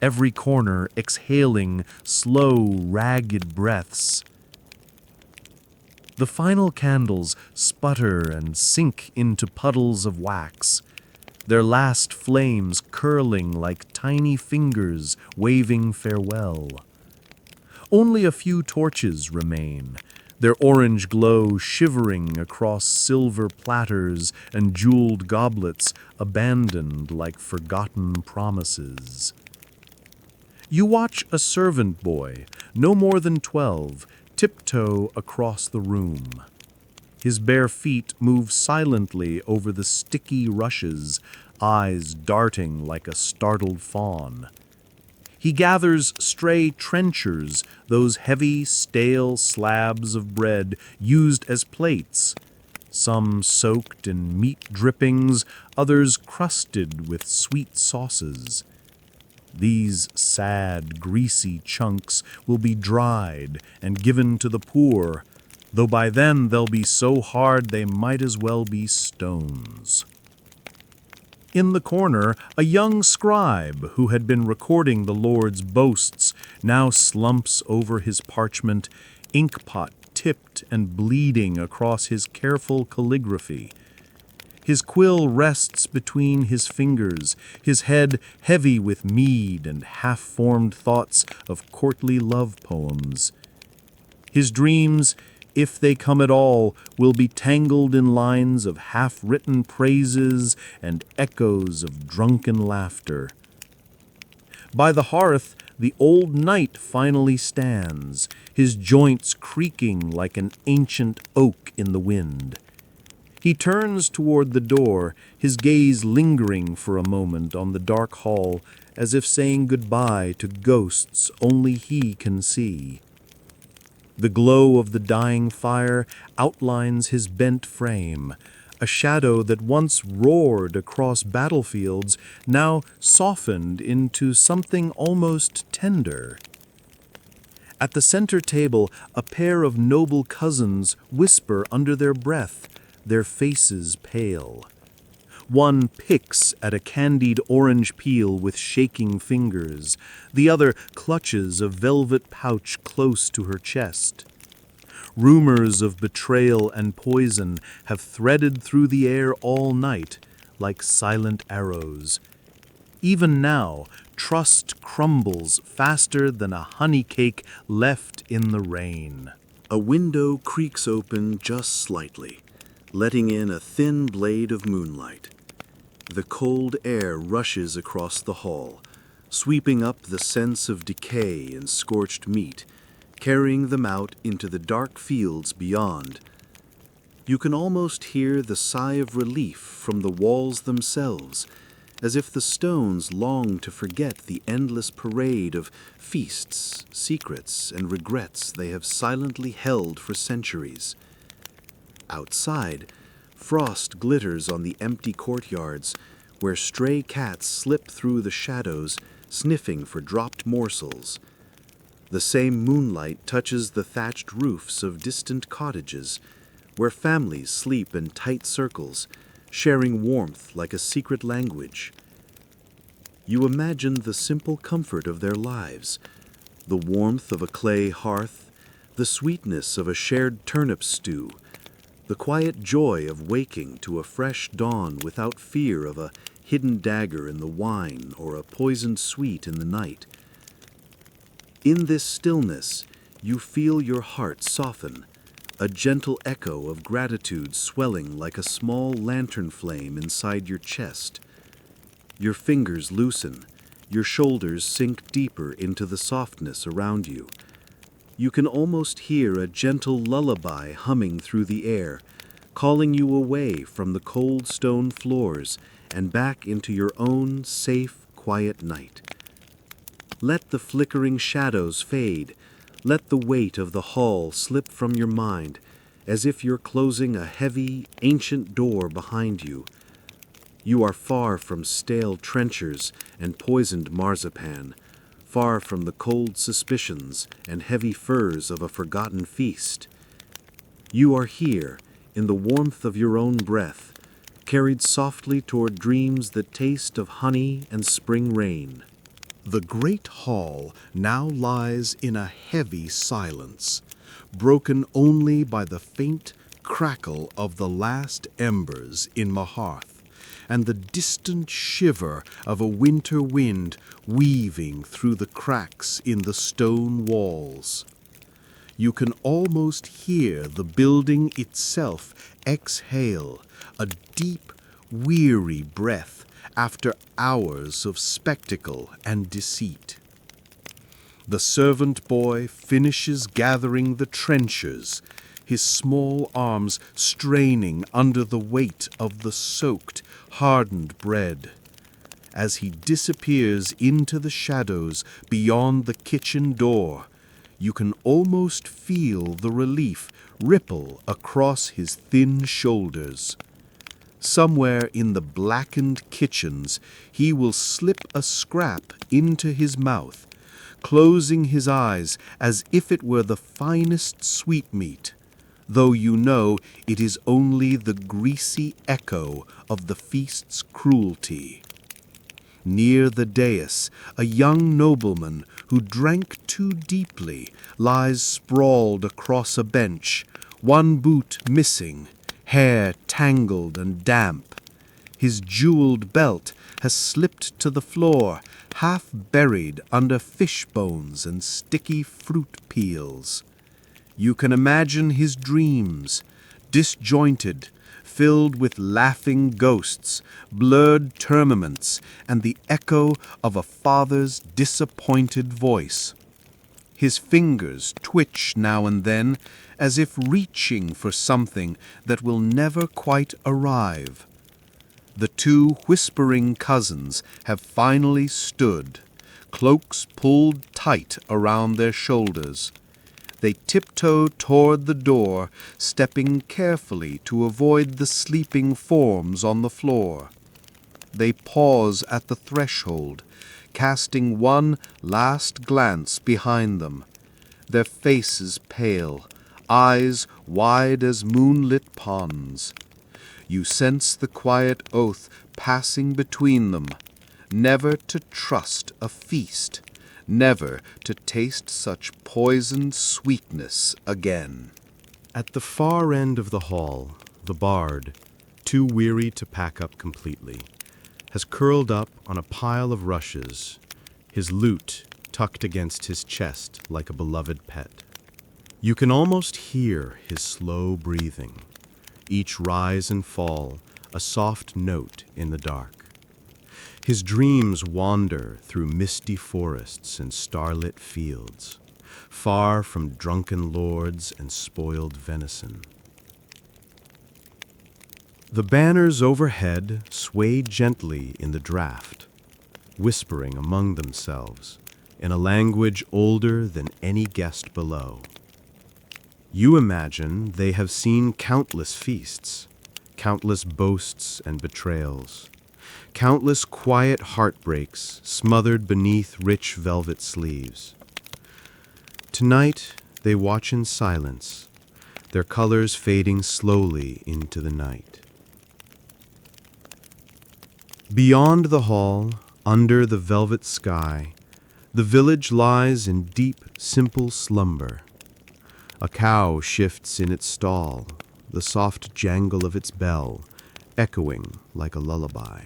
every corner exhaling slow, ragged breaths. The final candles sputter and sink into puddles of wax, their last flames curling like tiny fingers waving farewell. Only a few torches remain, their orange glow shivering across silver platters and jeweled goblets abandoned like forgotten promises. You watch a servant boy, no more than 12, tiptoe across the room. His bare feet move silently over the sticky rushes, eyes darting like a startled fawn. He gathers stray trenchers, those heavy, stale slabs of bread used as plates, some soaked in meat drippings, others crusted with sweet sauces. These sad, greasy chunks will be dried and given to the poor, though by then they'll be so hard they might as well be stones. In the corner, a young scribe who had been recording the Lord's boasts now slumps over his parchment, inkpot tipped and bleeding across his careful calligraphy. His quill rests between his fingers, his head heavy with mead and half-formed thoughts of courtly love poems. His dreams, if they come at all, will be tangled in lines of half-written praises and echoes of drunken laughter. By the hearth, the old knight finally stands, his joints creaking like an ancient oak in the wind. He turns toward the door, his gaze lingering for a moment on the dark hall, as if saying goodbye to ghosts only he can see. The glow of the dying fire outlines his bent frame, a shadow that once roared across battlefields, now softened into something almost tender. At the center table, a pair of noble cousins whisper under their breath, their faces pale. One picks at a candied orange peel with shaking fingers. The other clutches a velvet pouch close to her chest. Rumors of betrayal and poison have threaded through the air all night like silent arrows. Even now, trust crumbles faster than a honey cake left in the rain. A window creaks open just slightly, letting in a thin blade of moonlight. The cold air rushes across the hall, sweeping up the sense of decay and scorched meat, carrying them out into the dark fields beyond. You can almost hear the sigh of relief from the walls themselves, as if the stones long to forget the endless parade of feasts, secrets, and regrets they have silently held for centuries. Outside, frost glitters on the empty courtyards, where stray cats slip through the shadows, sniffing for dropped morsels. The same moonlight touches the thatched roofs of distant cottages, where families sleep in tight circles, sharing warmth like a secret language. You imagine the simple comfort of their lives, the warmth of a clay hearth, the sweetness of a shared turnip stew, the quiet joy of waking to a fresh dawn without fear of a hidden dagger in the wine or a poisoned sweet in the night. In this stillness, you feel your heart soften, a gentle echo of gratitude swelling like a small lantern flame inside your chest. Your fingers loosen, your shoulders sink deeper into the softness around you. You can almost hear a gentle lullaby humming through the air, calling you away from the cold stone floors and back into your own safe, quiet night. Let the flickering shadows fade. Let the weight of the hall slip from your mind, as if you're closing a heavy, ancient door behind you. You are far from stale trenchers and poisoned marzipan, far from the cold suspicions and heavy furs of a forgotten feast. You are here, in the warmth of your own breath, carried softly toward dreams that taste of honey and spring rain. The great hall now lies in a heavy silence, broken only by the faint crackle of the last embers in the hearth, and the distant shiver of a winter wind weaving through the cracks in the stone walls. You can almost hear the building itself exhale a deep, weary breath after hours of spectacle and deceit. The servant boy finishes gathering the trenchers, his small arms straining under the weight of the soaked, hardened bread. As he disappears into the shadows beyond the kitchen door, you can almost feel the relief ripple across his thin shoulders. Somewhere in the blackened kitchens, he will slip a scrap into his mouth, closing his eyes as if it were the finest sweetmeat, though you know it is only the greasy echo of the feast's cruelty. Near the dais, a young nobleman who drank too deeply lies sprawled across a bench, one boot missing, hair tangled and damp. His jeweled belt has slipped to the floor, half buried under fish bones and sticky fruit peels. You can imagine his dreams, disjointed, filled with laughing ghosts, blurred termagants, and the echo of a father's disappointed voice. His fingers twitch now and then, as if reaching for something that will never quite arrive. The two whispering cousins have finally stood, cloaks pulled tight around their shoulders. They tiptoe toward the door, stepping carefully to avoid the sleeping forms on the floor. They pause at the threshold, casting one last glance behind them, their faces pale, eyes wide as moonlit ponds. You sense the quiet oath passing between them, never to trust a feast, never to taste such poisoned sweetness again. At the far end of the hall, the bard, too weary to pack up completely, has curled up on a pile of rushes, his lute tucked against his chest like a beloved pet. You can almost hear his slow breathing, each rise and fall a soft note in the dark. His dreams wander through misty forests and starlit fields, far from drunken lords and spoiled venison. The banners overhead sway gently in the draught, whispering among themselves in a language older than any guest below. You imagine they have seen countless feasts, countless boasts and betrayals, countless quiet heartbreaks smothered beneath rich velvet sleeves. Tonight, they watch in silence, their colors fading slowly into the night. Beyond the hall, under the velvet sky, the village lies in deep, simple slumber. A cow shifts in its stall, the soft jangle of its bell echoing like a lullaby.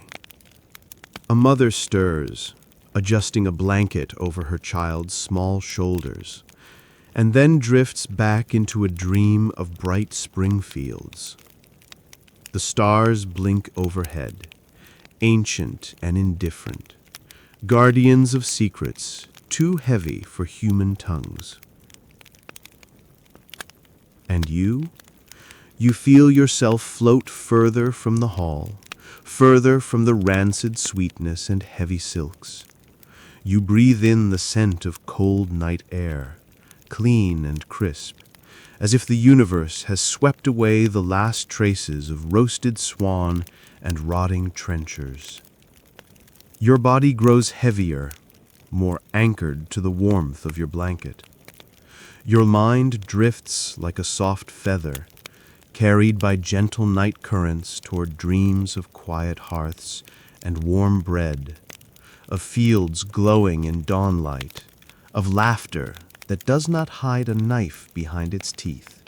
A mother stirs, adjusting a blanket over her child's small shoulders, and then drifts back into a dream of bright spring fields. The stars blink overhead, ancient and indifferent, guardians of secrets too heavy for human tongues. And you? You feel yourself float further from the hall, further from the rancid sweetness and heavy silks. You breathe in the scent of cold night air, clean and crisp, as if the universe has swept away the last traces of roasted swan and rotting trenchers. Your body grows heavier, more anchored to the warmth of your blanket. Your mind drifts like a soft feather, carried by gentle night currents toward dreams of quiet hearths and warm bread, of fields glowing in dawnlight, of laughter that does not hide a knife behind its teeth.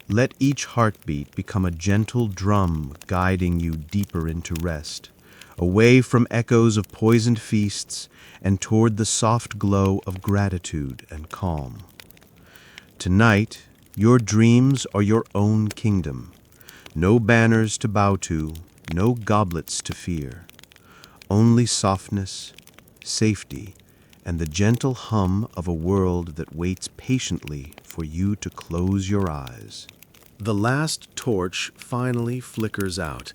Let each heartbeat become a gentle drum guiding you deeper into rest, away from echoes of poisoned feasts and toward the soft glow of gratitude and calm. Tonight, your dreams are your own kingdom. No banners to bow to, no goblets to fear. Only softness, safety, and the gentle hum of a world that waits patiently for you to close your eyes. The last torch finally flickers out,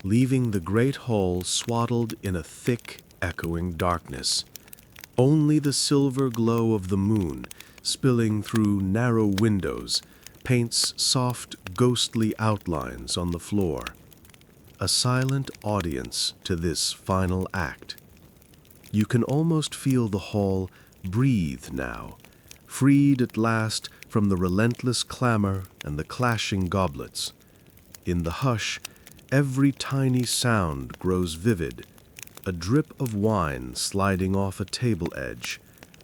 leaving the great hall swaddled in a thick, echoing darkness. Only the silver glow of the moon, spilling through narrow windows, paints soft, ghostly outlines on the floor. A silent audience to this final act. You can almost feel the hall breathe now, freed at last from the relentless clamor and the clashing goblets. In the hush, every tiny sound grows vivid, a drip of wine sliding off a table edge,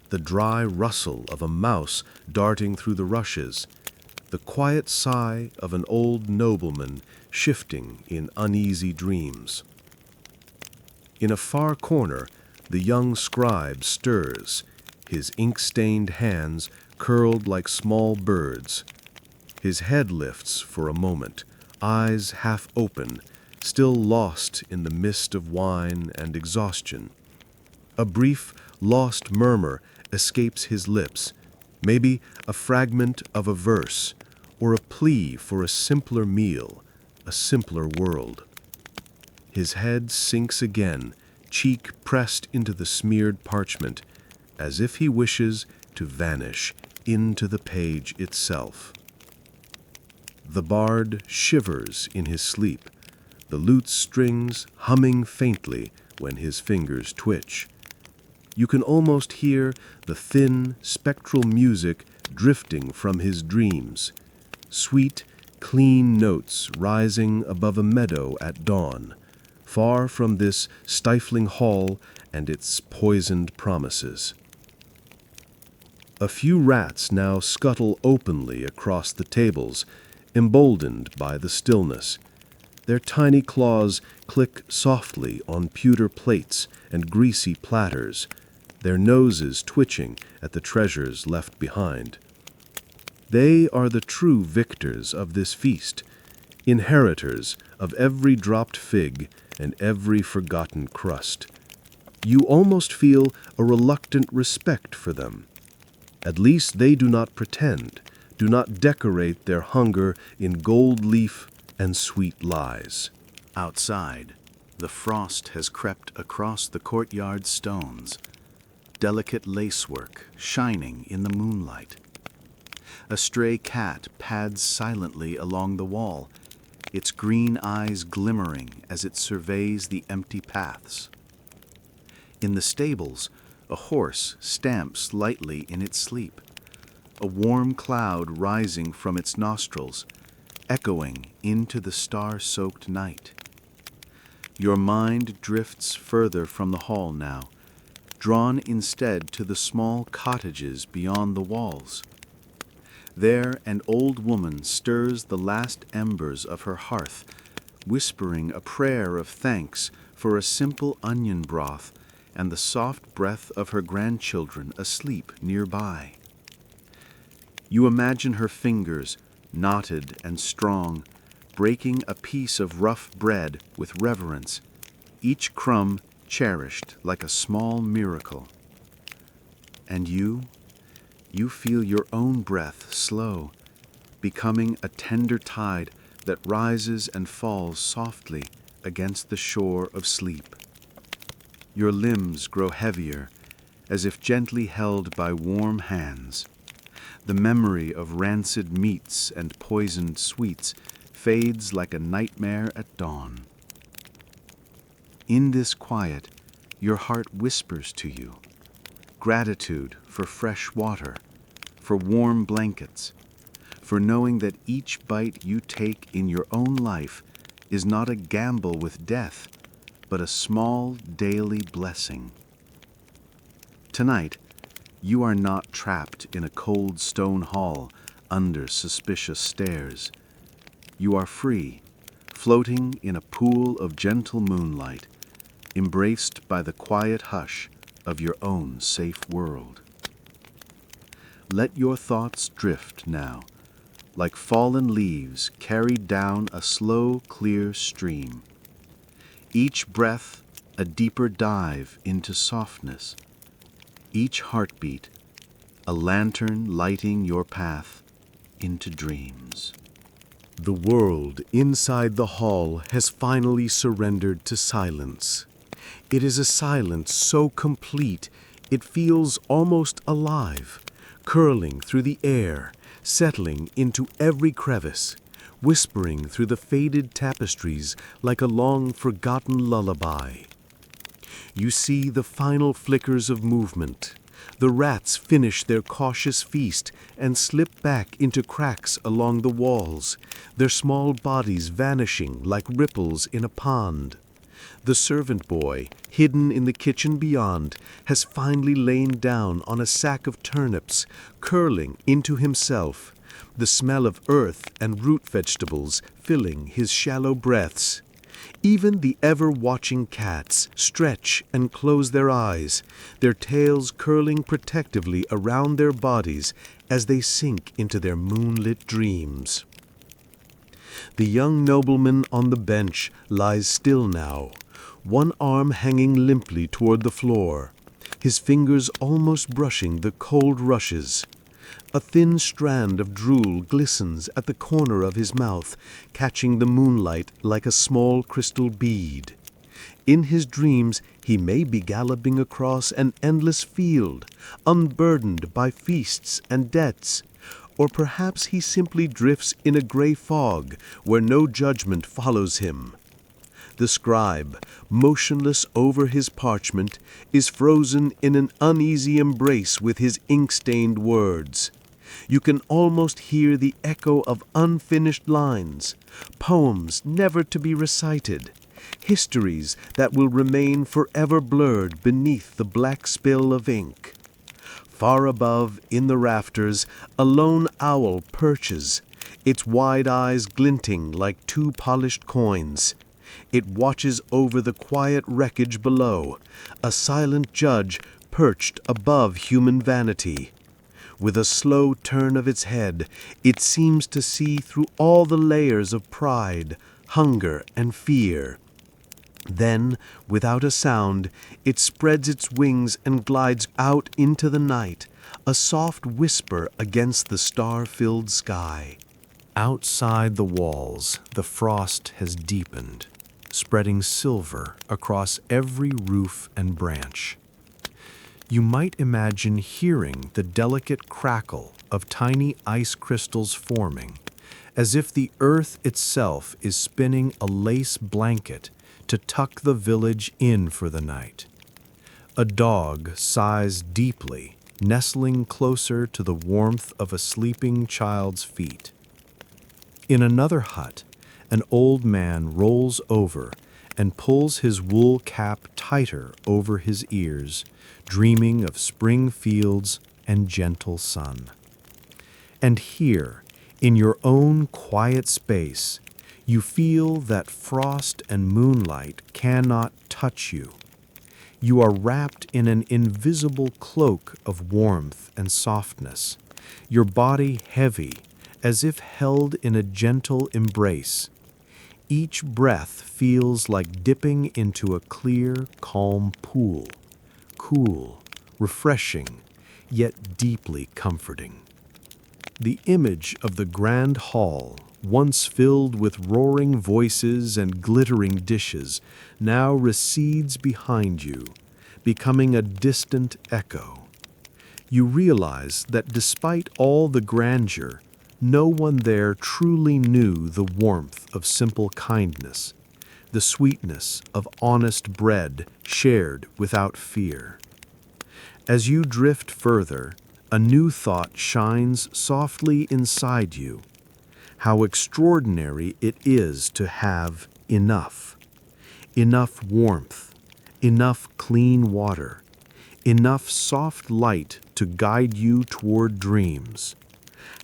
the dry rustle of a mouse darting through the rushes, the quiet sigh of an old nobleman shifting in uneasy dreams. In a far corner, the young scribe stirs, his ink-stained hands curled like small birds. His head lifts for a moment, eyes half open, still lost in the mist of wine and exhaustion. A brief, lost murmur escapes his lips, maybe a fragment of a verse, or a plea for a simpler meal, a simpler world. His head sinks again, cheek pressed into the smeared parchment, as if he wishes to vanish into the page itself. The bard shivers in his sleep, the lute strings humming faintly when his fingers twitch. You can almost hear the thin, spectral music drifting from his dreams, sweet clean notes rising above a meadow at dawn, far from this stifling hall and its poisoned promises. A few rats now scuttle openly across the tables, emboldened by the stillness. Their tiny claws click softly on pewter plates and greasy platters, their noses twitching at the treasures left behind. They are the true victors of this feast, inheritors of every dropped fig and every forgotten crust. You almost feel a reluctant respect for them. At least they do not pretend, do not decorate their hunger in gold leaf and sweet lies. Outside, the frost has crept across the courtyard stones, delicate lacework shining in the moonlight. A stray cat pads silently along the wall, its green eyes glimmering as it surveys the empty paths. In the stables, a horse stamps lightly in its sleep, a warm cloud rising from its nostrils, echoing into the star-soaked night. Your mind drifts further from the hall now, drawn instead to the small cottages beyond the walls. There an old woman stirs the last embers of her hearth, whispering a prayer of thanks for a simple onion broth and the soft breath of her grandchildren asleep nearby. You imagine her fingers, knotted and strong, breaking a piece of rough bread with reverence, each crumb cherished like a small miracle. And you feel your own breath slow, becoming a tender tide that rises and falls softly against the shore of sleep. Your limbs grow heavier, as if gently held by warm hands. The memory of rancid meats and poisoned sweets fades like a nightmare at dawn. In this quiet, your heart whispers to you gratitude for fresh water, for warm blankets, for knowing that each bite you take in your own life is not a gamble with death, but a small daily blessing. Tonight, you are not trapped in a cold stone hall under suspicious stairs. You are free, floating in a pool of gentle moonlight, embraced by the quiet hush of your own safe world. Let your thoughts drift now, like fallen leaves carried down a slow, clear stream. Each breath a deeper dive into softness. Each heartbeat a lantern lighting your path into dreams. The world inside the hall has finally surrendered to silence. It is a silence so complete it feels almost alive, curling through the air, settling into every crevice, whispering through the faded tapestries like a long-forgotten lullaby. You see the final flickers of movement. The rats finish their cautious feast and slip back into cracks along the walls, their small bodies vanishing like ripples in a pond. The servant boy, hidden in the kitchen beyond, has finally lain down on a sack of turnips, curling into himself, the smell of earth and root vegetables filling his shallow breaths. Even the ever-watching cats stretch and close their eyes, their tails curling protectively around their bodies as they sink into their moonlit dreams. The young nobleman on the bench lies still now, one arm hanging limply toward the floor, his fingers almost brushing the cold rushes. A thin strand of drool glistens at the corner of his mouth, catching the moonlight like a small crystal bead. In his dreams, he may be galloping across an endless field, unburdened by feasts and debts. Or perhaps he simply drifts in a gray fog where no judgment follows him. The scribe, motionless over his parchment, is frozen in an uneasy embrace with his ink-stained words. You can almost hear the echo of unfinished lines, poems never to be recited, histories that will remain forever blurred beneath the black spill of ink. Far above, in the rafters, a lone owl perches, its wide eyes glinting like two polished coins. It watches over the quiet wreckage below, a silent judge perched above human vanity. With a slow turn of its head, it seems to see through all the layers of pride, hunger, and fear. Then, without a sound, it spreads its wings and glides out into the night, a soft whisper against the star-filled sky. Outside the walls, the frost has deepened, spreading silver across every roof and branch. You might imagine hearing the delicate crackle of tiny ice crystals forming, as if the earth itself is spinning a lace blanket to tuck the village in for the night. A dog sighs deeply, nestling closer to the warmth of a sleeping child's feet. In another hut, an old man rolls over and pulls his wool cap tighter over his ears, dreaming of spring fields and gentle sun. And here, in your own quiet space, you feel that frost and moonlight cannot touch you. You are wrapped in an invisible cloak of warmth and softness, your body heavy, as if held in a gentle embrace. Each breath feels like dipping into a clear, calm pool, cool, refreshing, yet deeply comforting. The image of the grand hall, once filled with roaring voices and glittering dishes, now recedes behind you, becoming a distant echo. You realize that despite all the grandeur, no one there truly knew the warmth of simple kindness, the sweetness of honest bread shared without fear. As you drift further, a new thought shines softly inside you. How extraordinary it is to have enough. Enough warmth, enough clean water, enough soft light to guide you toward dreams.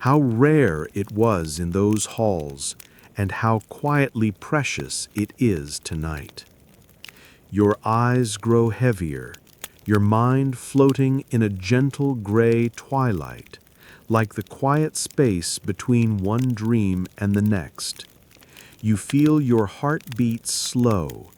How rare it was in those halls, and how quietly precious it is tonight. Your eyes grow heavier, your mind floating in a gentle gray twilight, like the quiet space between one dream and the next. You feel your heart beat slow,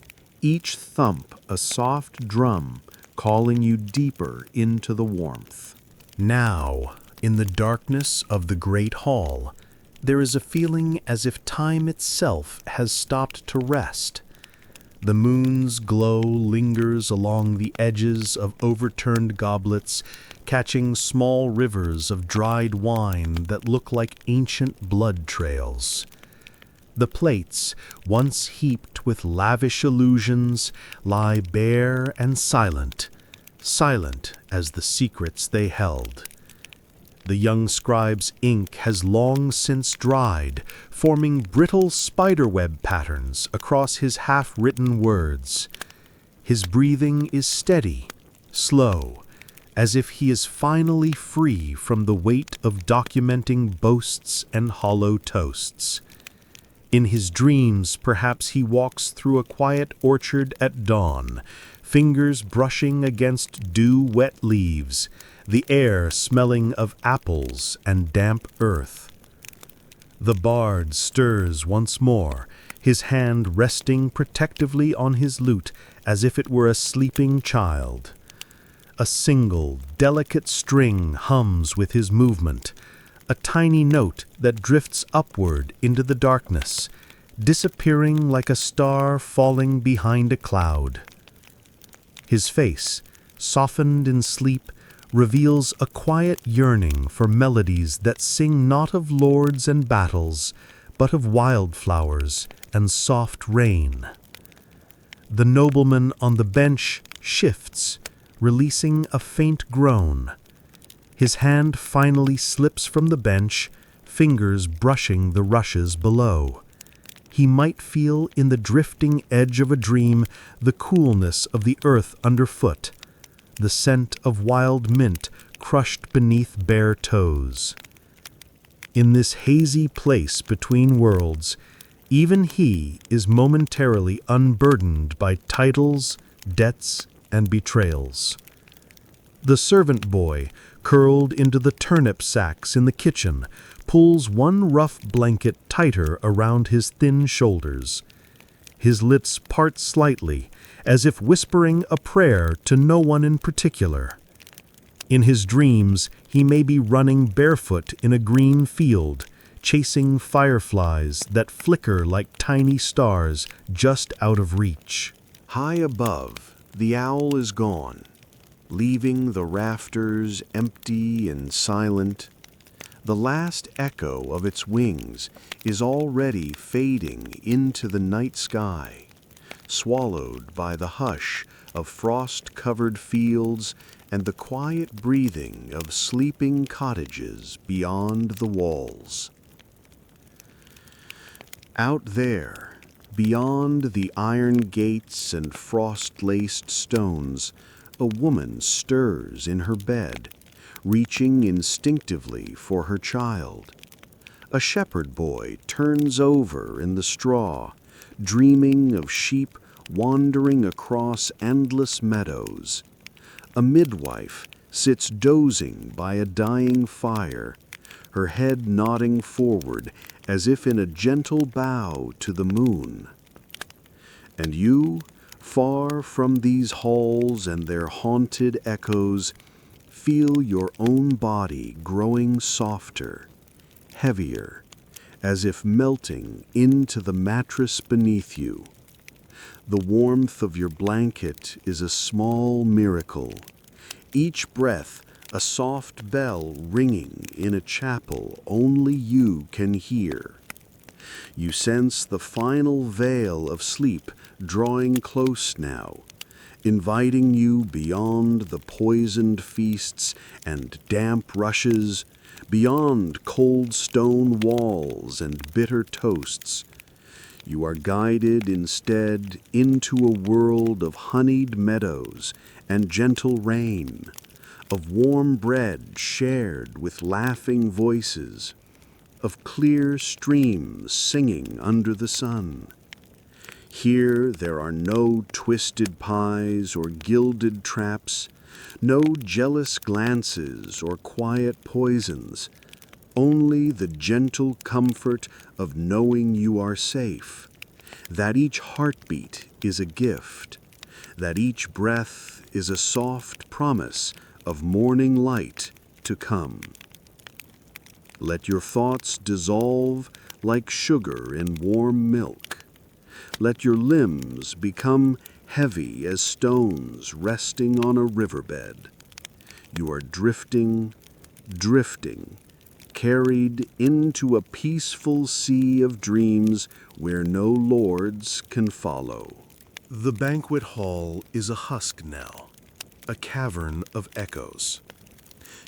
each thump a soft drum calling you deeper into the warmth. Now, in the darkness of the great hall, there is a feeling as if time itself has stopped to rest. The moon's glow lingers along the edges of overturned goblets, catching small rivers of dried wine that look like ancient blood trails. The plates, once heaped with lavish illusions, lie bare and silent, silent as the secrets they held. The young scribe's ink has long since dried, forming brittle spiderweb patterns across his half-written words. His breathing is steady, slow, as if he is finally free from the weight of documenting boasts and hollow toasts. In his dreams, perhaps he walks through a quiet orchard at dawn, fingers brushing against dew-wet leaves, the air smelling of apples and damp earth. The bard stirs once more, his hand resting protectively on his lute as if it were a sleeping child. A single, delicate string hums with his movement, a tiny note that drifts upward into the darkness, disappearing like a star falling behind a cloud. His face, softened in sleep, reveals a quiet yearning for melodies that sing not of lords and battles, but of wildflowers and soft rain. The nobleman on the bench shifts, releasing a faint groan. His hand finally slips from the bench, fingers brushing the rushes below. He might feel in the drifting edge of a dream the coolness of the earth underfoot, the scent of wild mint crushed beneath bare toes. In this hazy place between worlds, even he is momentarily unburdened by titles, debts, and betrayals. The servant boy, curled into the turnip sacks in the kitchen, pulls one rough blanket tighter around his thin shoulders. His lips part slightly, as if whispering a prayer to no one in particular. In his dreams, he may be running barefoot in a green field, chasing fireflies that flicker like tiny stars just out of reach. High above, the owl is gone, leaving the rafters empty and silent. The last echo of its wings is already fading into the night sky, swallowed by the hush of frost-covered fields and the quiet breathing of sleeping cottages beyond the walls. Out there, beyond the iron gates and frost-laced stones, a woman stirs in her bed, reaching instinctively for her child. A shepherd boy turns over in the straw, dreaming of sheep wandering across endless meadows. A midwife sits dozing by a dying fire, her head nodding forward as if in a gentle bow to the moon. And you, far from these halls and their haunted echoes, feel your own body growing softer, heavier, as if melting into the mattress beneath you. The warmth of your blanket is a small miracle, each breath a soft bell ringing in a chapel only you can hear. You sense the final veil of sleep drawing close now, inviting you beyond the poisoned feasts and damp rushes, beyond cold stone walls and bitter toasts. You are guided instead into a world of honeyed meadows and gentle rain, of warm bread shared with laughing voices, of clear streams singing under the sun. Here there are no twisted pies or gilded traps, no jealous glances or quiet poisons, only the gentle comfort of knowing you are safe, that each heartbeat is a gift, that each breath is a soft promise of morning light to come. Let your thoughts dissolve like sugar in warm milk. Let your limbs become heavy as stones resting on a riverbed. You are drifting, drifting, carried into a peaceful sea of dreams where no lords can follow. The banquet hall is a husk now, a cavern of echoes.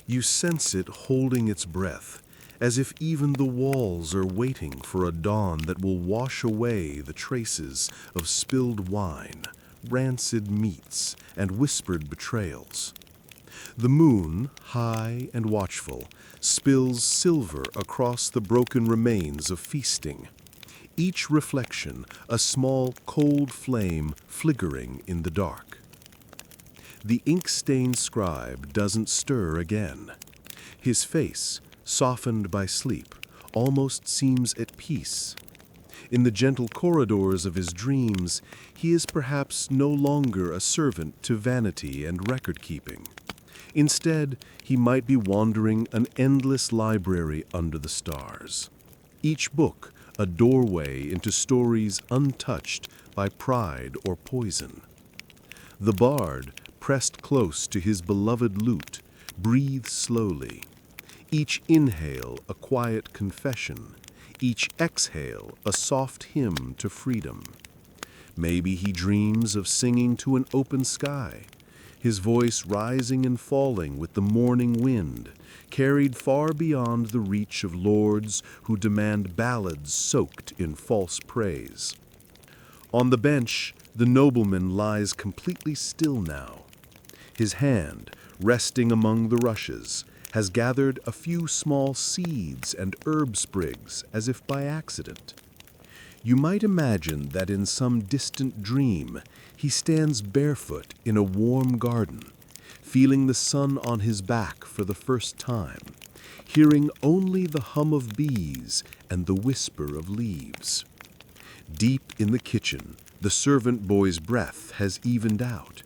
You sense it holding its breath, as if even the walls are waiting for a dawn that will wash away the traces of spilled wine, rancid meats, and whispered betrayals. The moon, high and watchful, spills silver across the broken remains of feasting, each reflection a small cold flame flickering in the dark. The ink-stained scribe doesn't stir again. His face, softened by sleep, almost seems at peace. In the gentle corridors of his dreams, he is perhaps no longer a servant to vanity and record-keeping. Instead, he might be wandering an endless library under the stars. Each book a doorway into stories untouched by pride or poison. The bard, pressed close to his beloved lute, breathes slowly. Each inhale a quiet confession, each exhale a soft hymn to freedom. Maybe he dreams of singing to an open sky, his voice rising and falling with the morning wind, carried far beyond the reach of lords who demand ballads soaked in false praise. On the bench, the nobleman lies completely still now. His hand, resting among the rushes, has gathered a few small seeds and herb sprigs as if by accident. You might imagine that in some distant dream he stands barefoot in a warm garden, feeling the sun on his back for the first time, hearing only the hum of bees and the whisper of leaves. Deep in the kitchen, the servant boy's breath has evened out.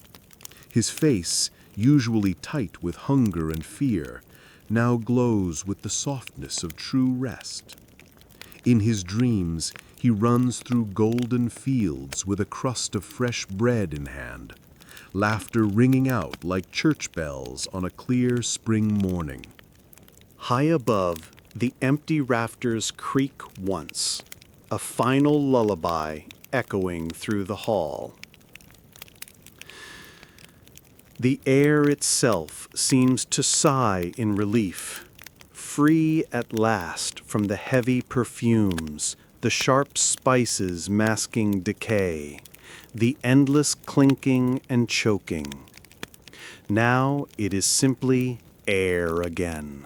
His face, usually tight with hunger and fear, now glows with the softness of true rest. In his dreams, he runs through golden fields with a crust of fresh bread in hand, laughter ringing out like church bells on a clear spring morning. High above, the empty rafters creak once, a final lullaby echoing through the hall. The air itself seems to sigh in relief, free at last from the heavy perfumes, the sharp spices masking decay, the endless clinking and choking. Now it is simply air again,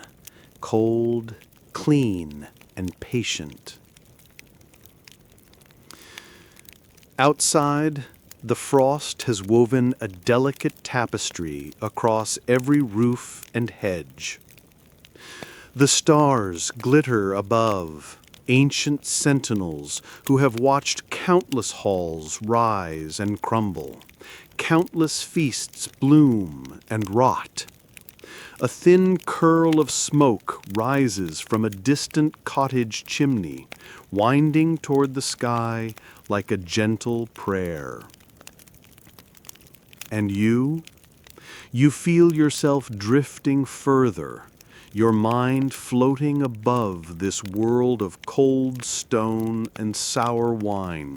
cold, clean, and patient. Outside, the frost has woven a delicate tapestry across every roof and hedge. The stars glitter above, ancient sentinels who have watched countless halls rise and crumble, countless feasts bloom and rot. A thin curl of smoke rises from a distant cottage chimney, winding toward the sky like a gentle prayer. And you feel yourself drifting further, your mind floating above this world of cold stone and sour wine.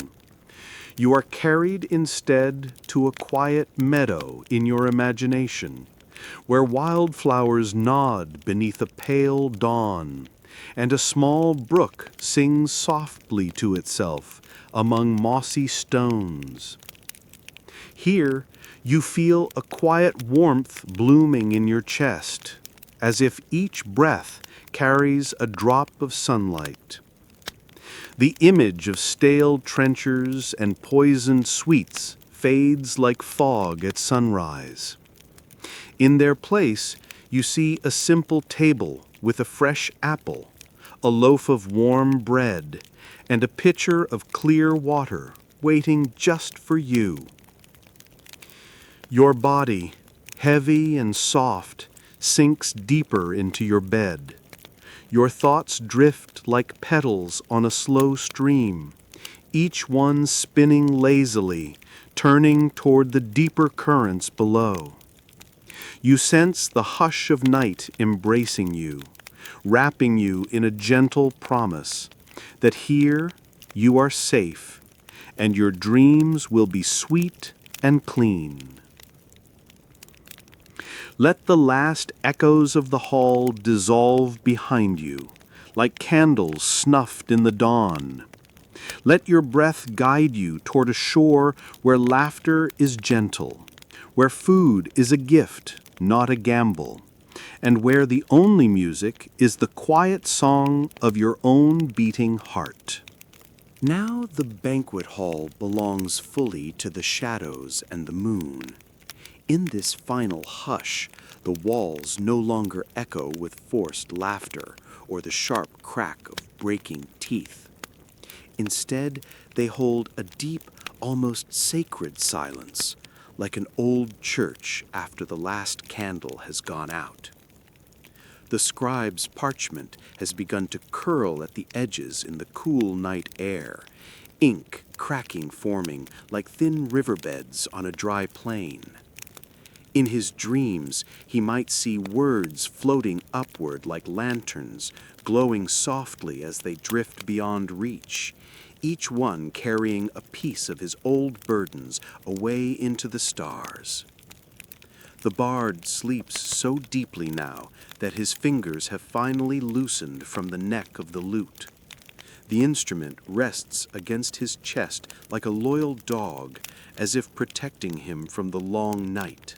You are carried instead to a quiet meadow in your imagination, where wildflowers nod beneath a pale dawn, and a small brook sings softly to itself among mossy stones. Here, you feel a quiet warmth blooming in your chest, as if each breath carries a drop of sunlight. The image of stale trenchers and poisoned sweets fades like fog at sunrise. In their place, you see a simple table with a fresh apple, a loaf of warm bread, and a pitcher of clear water waiting just for you. Your body, heavy and soft, sinks deeper into your bed. Your thoughts drift like petals on a slow stream, each one spinning lazily, turning toward the deeper currents below. You sense the hush of night embracing you, wrapping you in a gentle promise that here you are safe and your dreams will be sweet and clean. Let the last echoes of the hall dissolve behind you, like candles snuffed in the dawn. Let your breath guide you toward a shore where laughter is gentle, where food is a gift, not a gamble, and where the only music is the quiet song of your own beating heart. Now the banquet hall belongs fully to the shadows and the moon. In this final hush, the walls no longer echo with forced laughter or the sharp crack of breaking teeth. Instead, they hold a deep, almost sacred silence, like an old church after the last candle has gone out. The scribe's parchment has begun to curl at the edges in the cool night air, ink cracking forming like thin riverbeds on a dry plain. In his dreams, he might see words floating upward like lanterns, glowing softly as they drift beyond reach, each one carrying a piece of his old burdens away into the stars. The bard sleeps so deeply now that his fingers have finally loosened from the neck of the lute. The instrument rests against his chest like a loyal dog, as if protecting him from the long night.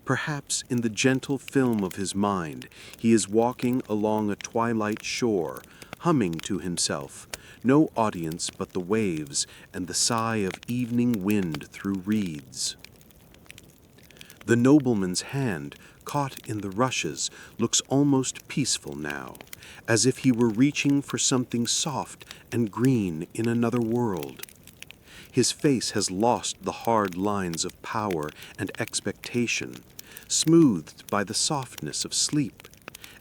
Perhaps in the gentle film of his mind, he is walking along a twilight shore, humming to himself, no audience but the waves and the sigh of evening wind through reeds. The nobleman's hand, caught in the rushes, looks almost peaceful now, as if he were reaching for something soft and green in another world. His face has lost the hard lines of power and expectation, smoothed by the softness of sleep,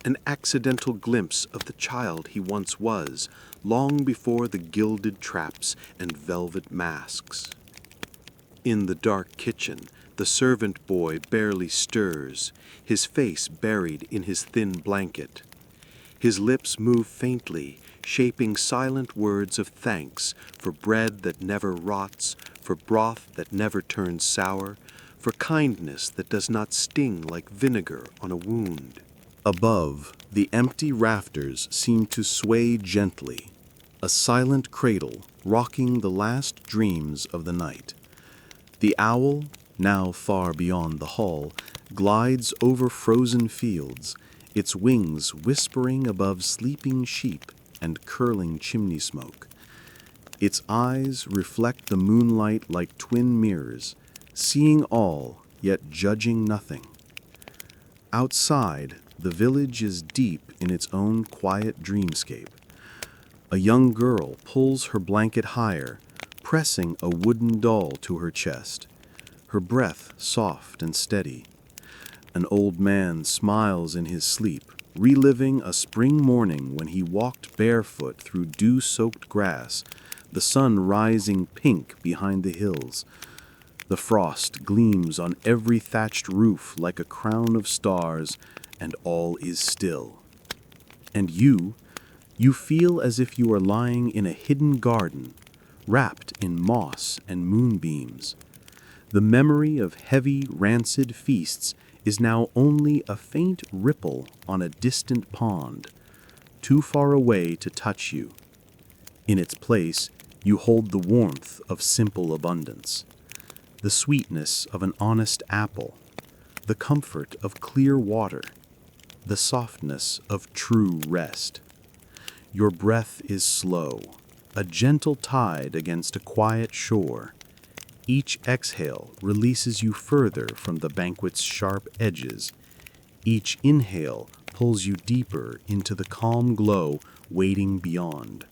an accidental glimpse of the child he once was, long before the gilded traps and velvet masks. In the dark kitchen, the servant boy barely stirs, his face buried in his thin blanket. His lips move faintly, shaping silent words of thanks for bread that never rots, for broth that never turns sour, for kindness that does not sting like vinegar on a wound. Above, the empty rafters seem to sway gently, a silent cradle rocking the last dreams of the night. The owl, now far beyond the hall, glides over frozen fields, its wings whispering above sleeping sheep and curling chimney smoke. Its eyes reflect the moonlight like twin mirrors, seeing all, yet judging nothing. Outside, the village is deep in its own quiet dreamscape. A young girl pulls her blanket higher, pressing a wooden doll to her chest, her breath soft and steady. An old man smiles in his sleep, reliving a spring morning when he walked barefoot through dew-soaked grass, the sun rising pink behind the hills. The frost gleams on every thatched roof like a crown of stars, and all is still. And you feel as if you are lying in a hidden garden, wrapped in moss and moonbeams. The memory of heavy, rancid feasts is now only a faint ripple on a distant pond, too far away to touch you. In its place, you hold the warmth of simple abundance, the sweetness of an honest apple, the comfort of clear water, the softness of true rest. Your breath is slow, a gentle tide against a quiet shore. Each exhale releases you further from the banquet's sharp edges. Each inhale pulls you deeper into the calm glow waiting beyond.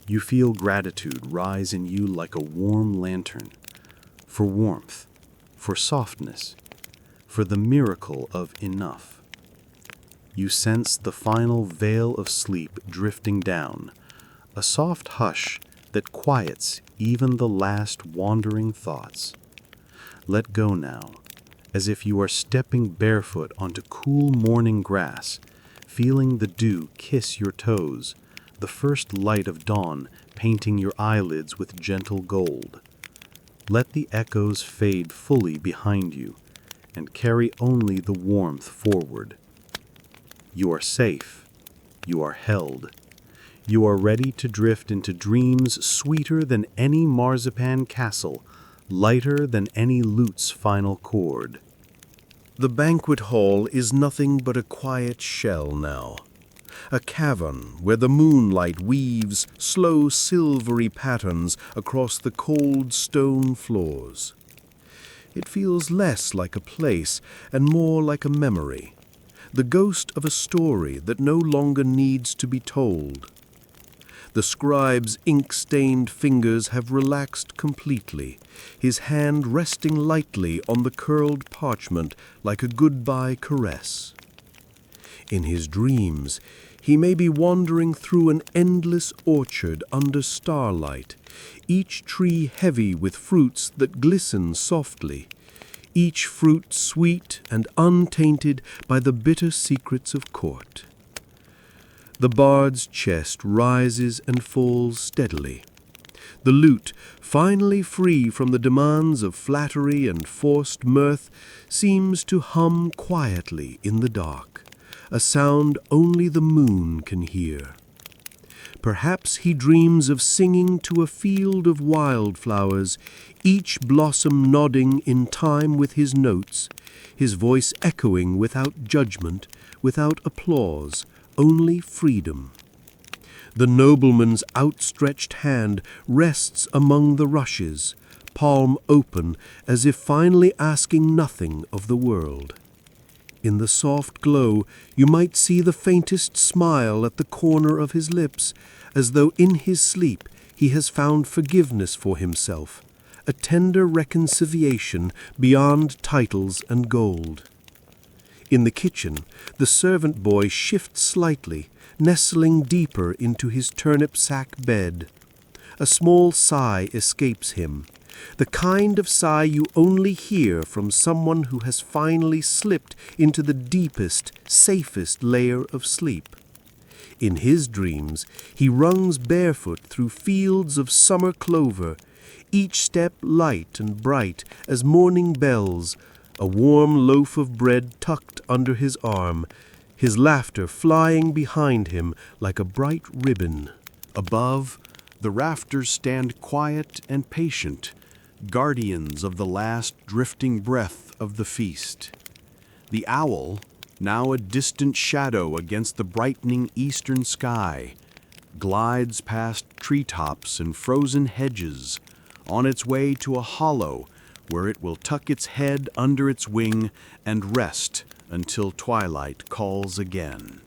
You feel gratitude rise in you like a warm lantern, for warmth, for softness, for the miracle of enough. You sense the final veil of sleep drifting down, a soft hush that quiets even the last wandering thoughts. Let go now, as if you are stepping barefoot onto cool morning grass, feeling the dew kiss your toes, the first light of dawn painting your eyelids with gentle gold. Let the echoes fade fully behind you, and carry only the warmth forward. You are safe. You are held. You are ready to drift into dreams sweeter than any marzipan castle, lighter than any lute's final chord. The banquet hall is nothing but a quiet shell now, a cavern where the moonlight weaves slow silvery patterns across the cold stone floors. It feels less like a place and more like a memory, the ghost of a story that no longer needs to be told. The scribe's ink-stained fingers have relaxed completely, his hand resting lightly on the curled parchment like a goodbye caress. In his dreams, he may be wandering through an endless orchard under starlight, each tree heavy with fruits that glisten softly, each fruit sweet and untainted by the bitter secrets of court. The bard's chest rises and falls steadily. The lute, finally free from the demands of flattery and forced mirth, seems to hum quietly in the dark, a sound only the moon can hear. Perhaps he dreams of singing to a field of wildflowers, each blossom nodding in time with his notes, his voice echoing without judgment, without applause, only freedom. The nobleman's outstretched hand rests among the rushes, palm open, as if finally asking nothing of the world. In the soft glow, you might see the faintest smile at the corner of his lips, as though in his sleep he has found forgiveness for himself, a tender reconciliation beyond titles and gold. In the kitchen, the servant boy shifts slightly, nestling deeper into his turnip sack bed. A small sigh escapes him, the kind of sigh you only hear from someone who has finally slipped into the deepest, safest layer of sleep. In his dreams, he runs barefoot through fields of summer clover, each step light and bright as morning bells, a warm loaf of bread tucked under his arm, his laughter flying behind him like a bright ribbon. Above, the rafters stand quiet and patient, guardians of the last drifting breath of the feast. The owl, now a distant shadow against the brightening eastern sky, glides past treetops and frozen hedges, on its way to a hollow where it will tuck its head under its wing and rest until twilight calls again.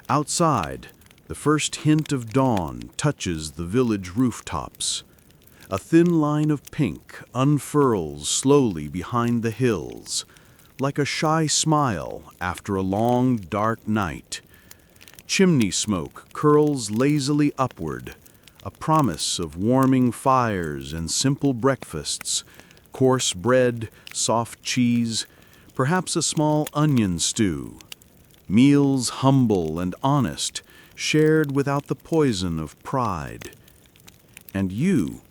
Outside, the first hint of dawn touches the village rooftops. A thin line of pink unfurls slowly behind the hills, like a shy smile after a long, dark night. Chimney smoke curls lazily upward, a promise of warming fires and simple breakfasts, coarse bread, soft cheese, perhaps a small onion stew. Meals humble and honest, shared without the poison of pride. And you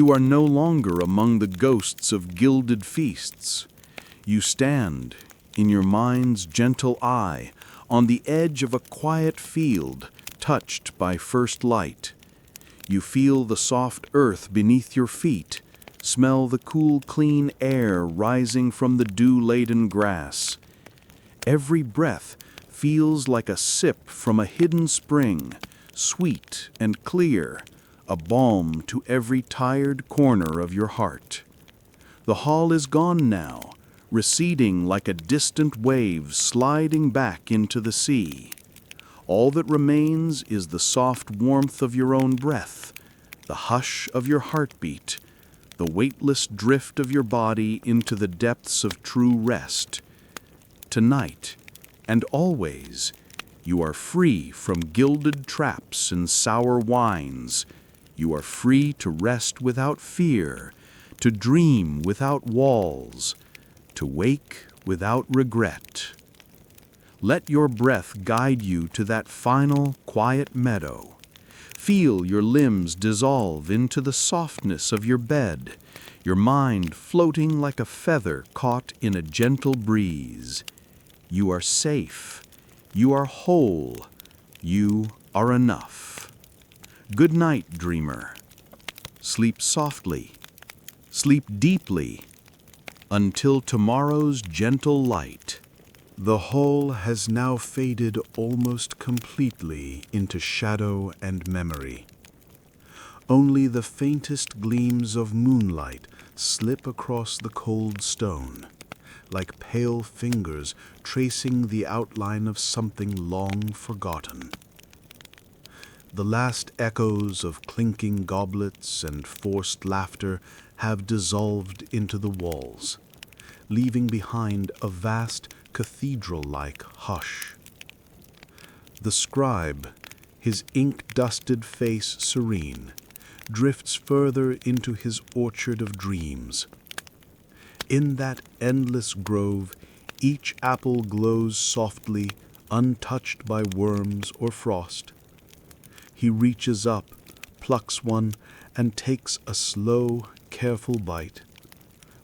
are no longer among the ghosts of gilded feasts. You stand, in your mind's gentle eye, on the edge of a quiet field, touched by first light. You feel the soft earth beneath your feet, smell the cool, clean air rising from the dew-laden grass. Every breath feels like a sip from a hidden spring, sweet and clear, a balm to every tired corner of your heart. The hall is gone now, receding like a distant wave sliding back into the sea. All that remains is the soft warmth of your own breath, the hush of your heartbeat, the weightless drift of your body into the depths of true rest. Tonight, and always, you are free from gilded traps and sour wines. You are free to rest without fear, to dream without walls, to wake without regret. Let your breath guide you to that final, quiet meadow. Feel your limbs dissolve into the softness of your bed, your mind floating like a feather caught in a gentle breeze. You are safe. You are whole. You are enough. Good night, dreamer. Sleep softly. Sleep deeply. Until tomorrow's gentle light. The hall has now faded almost completely into shadow and memory. Only the faintest gleams of moonlight slip across the cold stone, like pale fingers tracing the outline of something long forgotten. The last echoes of clinking goblets and forced laughter have dissolved into the walls, leaving behind a vast cathedral-like hush. The scribe, his ink-dusted face serene, drifts further into his orchard of dreams. In that endless grove, each apple glows softly, untouched by worms or frost. He reaches up, plucks one, and takes a slow, careful bite,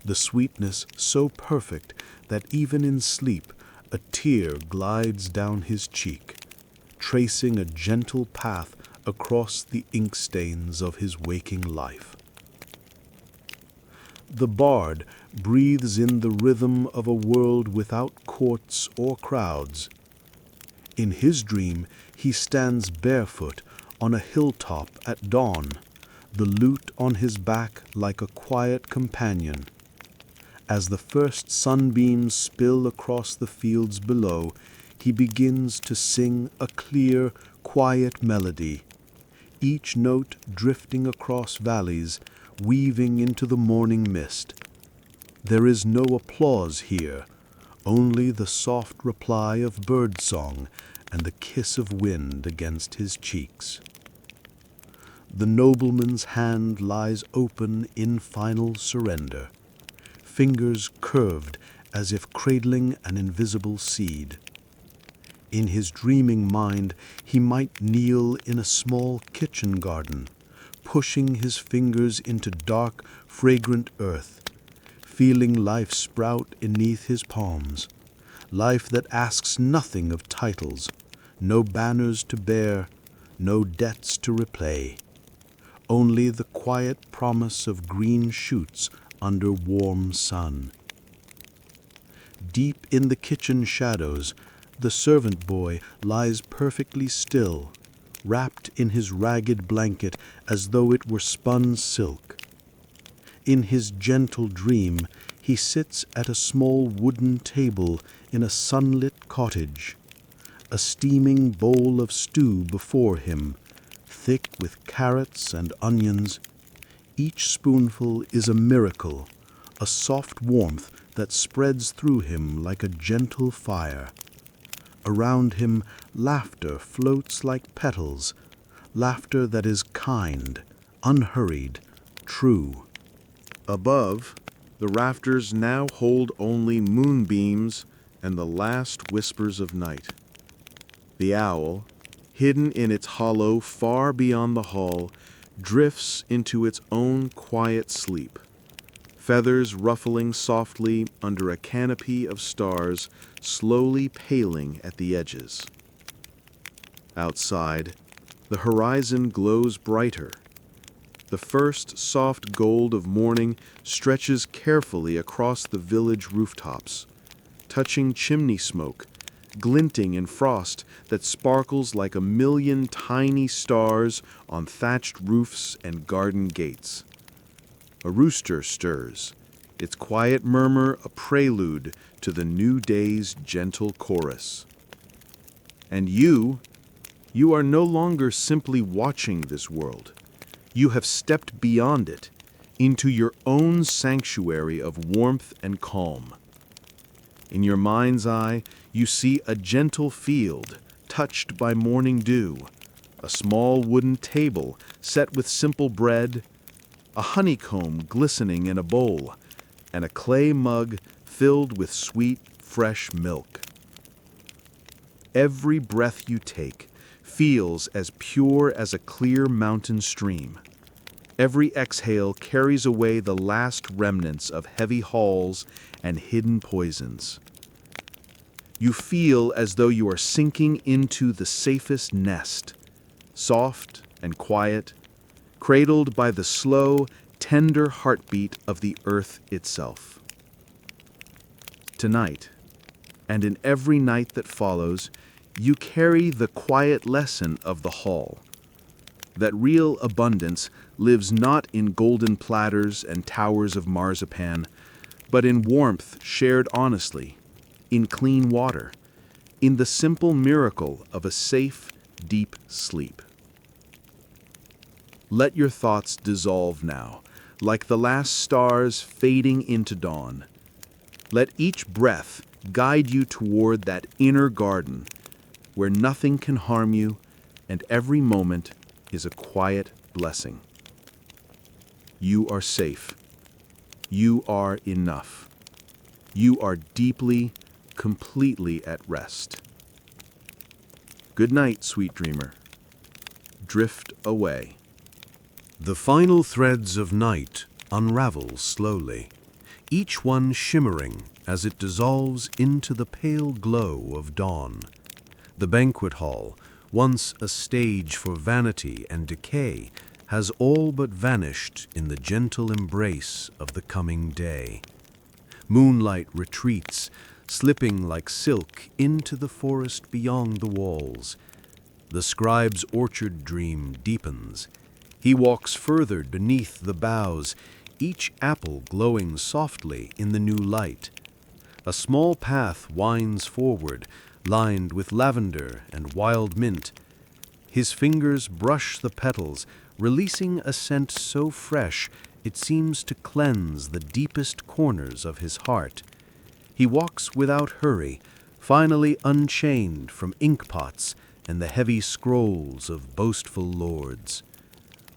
the sweetness so perfect that even in sleep a tear glides down his cheek, tracing a gentle path across the ink stains of his waking life. The bard breathes in the rhythm of a world without courts or crowds. In his dream, he stands barefoot on a hilltop at dawn, the lute on his back like a quiet companion. As the first sunbeams spill across the fields below, he begins to sing a clear, quiet melody, each note drifting across valleys, weaving into the morning mist. There is no applause here, only the soft reply of birdsong and the kiss of wind against his cheeks. The nobleman's hand lies open in final surrender, fingers curved as if cradling an invisible seed. In his dreaming mind, he might kneel in a small kitchen garden, pushing his fingers into dark, fragrant earth, feeling life sprout beneath his palms, life that asks nothing of titles, no banners to bear, no debts to repay, only the quiet promise of green shoots under warm sun. Deep in the kitchen shadows, the servant boy lies perfectly still, wrapped in his ragged blanket as though it were spun silk. In his gentle dream, he sits at a small wooden table in a sunlit cottage, a steaming bowl of stew before him, thick with carrots and onions. Each spoonful is a miracle, a soft warmth that spreads through him like a gentle fire. Around him, laughter floats like petals, laughter that is kind, unhurried, true. Above, the rafters now hold only moonbeams and the last whispers of night. The owl, hidden in its hollow far beyond the hall, drifts into its own quiet sleep, feathers ruffling softly under a canopy of stars slowly paling at the edges. Outside, the horizon glows brighter. The first soft gold of morning stretches carefully across the village rooftops, touching chimney smoke, glinting in frost that sparkles like a million tiny stars on thatched roofs and garden gates. A rooster stirs, its quiet murmur a prelude to the new day's gentle chorus. And you are no longer simply watching this world. You have stepped beyond it, into your own sanctuary of warmth and calm. In your mind's eye, you see a gentle field touched by morning dew, a small wooden table set with simple bread, a honeycomb glistening in a bowl, and a clay mug filled with sweet, fresh milk. Every breath you take feels as pure as a clear mountain stream. Every exhale carries away the last remnants of heavy halls and hidden poisons. You feel as though you are sinking into the safest nest, soft and quiet, cradled by the slow, tender heartbeat of the earth itself. Tonight, and in every night that follows, you carry the quiet lesson of the hall, that real abundance lives not in golden platters and towers of marzipan, but in warmth shared honestly, in clean water, in the simple miracle of a safe, deep sleep. Let your thoughts dissolve now, like the last stars fading into dawn. Let each breath guide you toward that inner garden where nothing can harm you and every moment is a quiet blessing. You are safe. You are enough. You are deeply, completely at rest. Good night, sweet dreamer. Drift away. The final threads of night unravel slowly, each one shimmering as it dissolves into the pale glow of dawn. The banquet hall, once a stage for vanity and decay, has all but vanished in the gentle embrace of the coming day. Moonlight retreats, slipping like silk into the forest beyond the walls. The scribe's orchard dream deepens. He walks further beneath the boughs, each apple glowing softly in the new light. A small path winds forward, lined with lavender and wild mint. His fingers brush the petals, releasing a scent so fresh it seems to cleanse the deepest corners of his heart. He walks without hurry, finally unchained from inkpots and the heavy scrolls of boastful lords.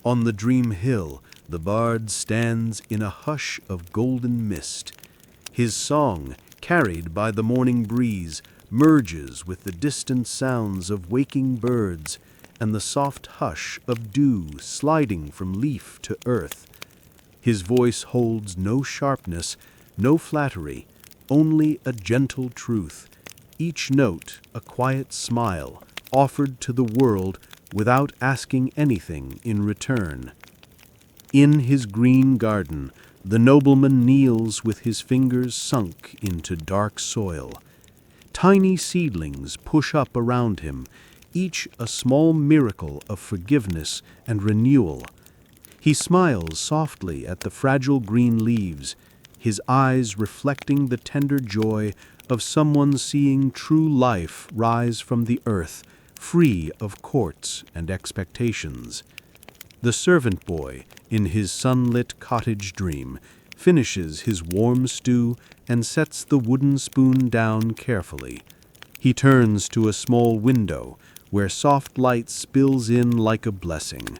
On the dream hill, the bard stands in a hush of golden mist. His song, carried by the morning breeze, merges with the distant sounds of waking birds and the soft hush of dew sliding from leaf to earth. His voice holds no sharpness, no flattery, only a gentle truth, each note a quiet smile offered to the world without asking anything in return. In his green garden, the nobleman kneels with his fingers sunk into dark soil. Tiny seedlings push up around him, each a small miracle of forgiveness and renewal. He smiles softly at the fragile green leaves, his eyes reflecting the tender joy of someone seeing true life rise from the earth, free of courts and expectations. The servant boy, in his sunlit cottage dream, finishes his warm stew and sets the wooden spoon down carefully. He turns to a small window where soft light spills in like a blessing.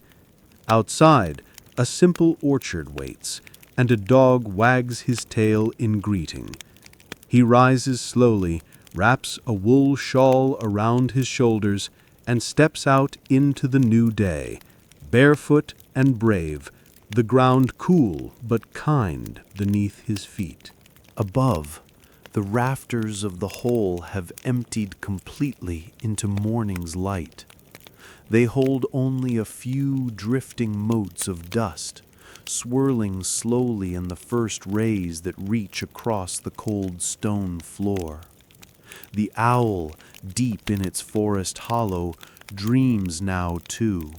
Outside, a simple orchard waits, and a dog wags his tail in greeting. He rises slowly, wraps a wool shawl around his shoulders, and steps out into the new day, barefoot and brave, the ground cool but kind beneath his feet. Above, the rafters of the hole have emptied completely into morning's light. They hold only a few drifting motes of dust, swirling slowly in the first rays that reach across the cold stone floor. The owl, deep in its forest hollow, dreams now too,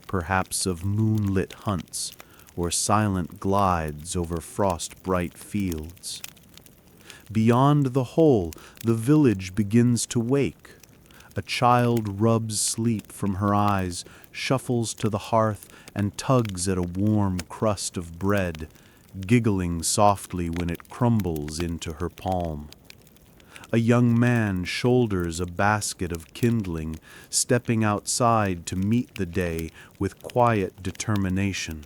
perhaps of moonlit hunts or silent glides over frost-bright fields. Beyond the hole, the village begins to wake. A child rubs sleep from her eyes, shuffles to the hearth, and tugs at a warm crust of bread, giggling softly when it crumbles into her palm. A young man shoulders a basket of kindling, stepping outside to meet the day with quiet determination.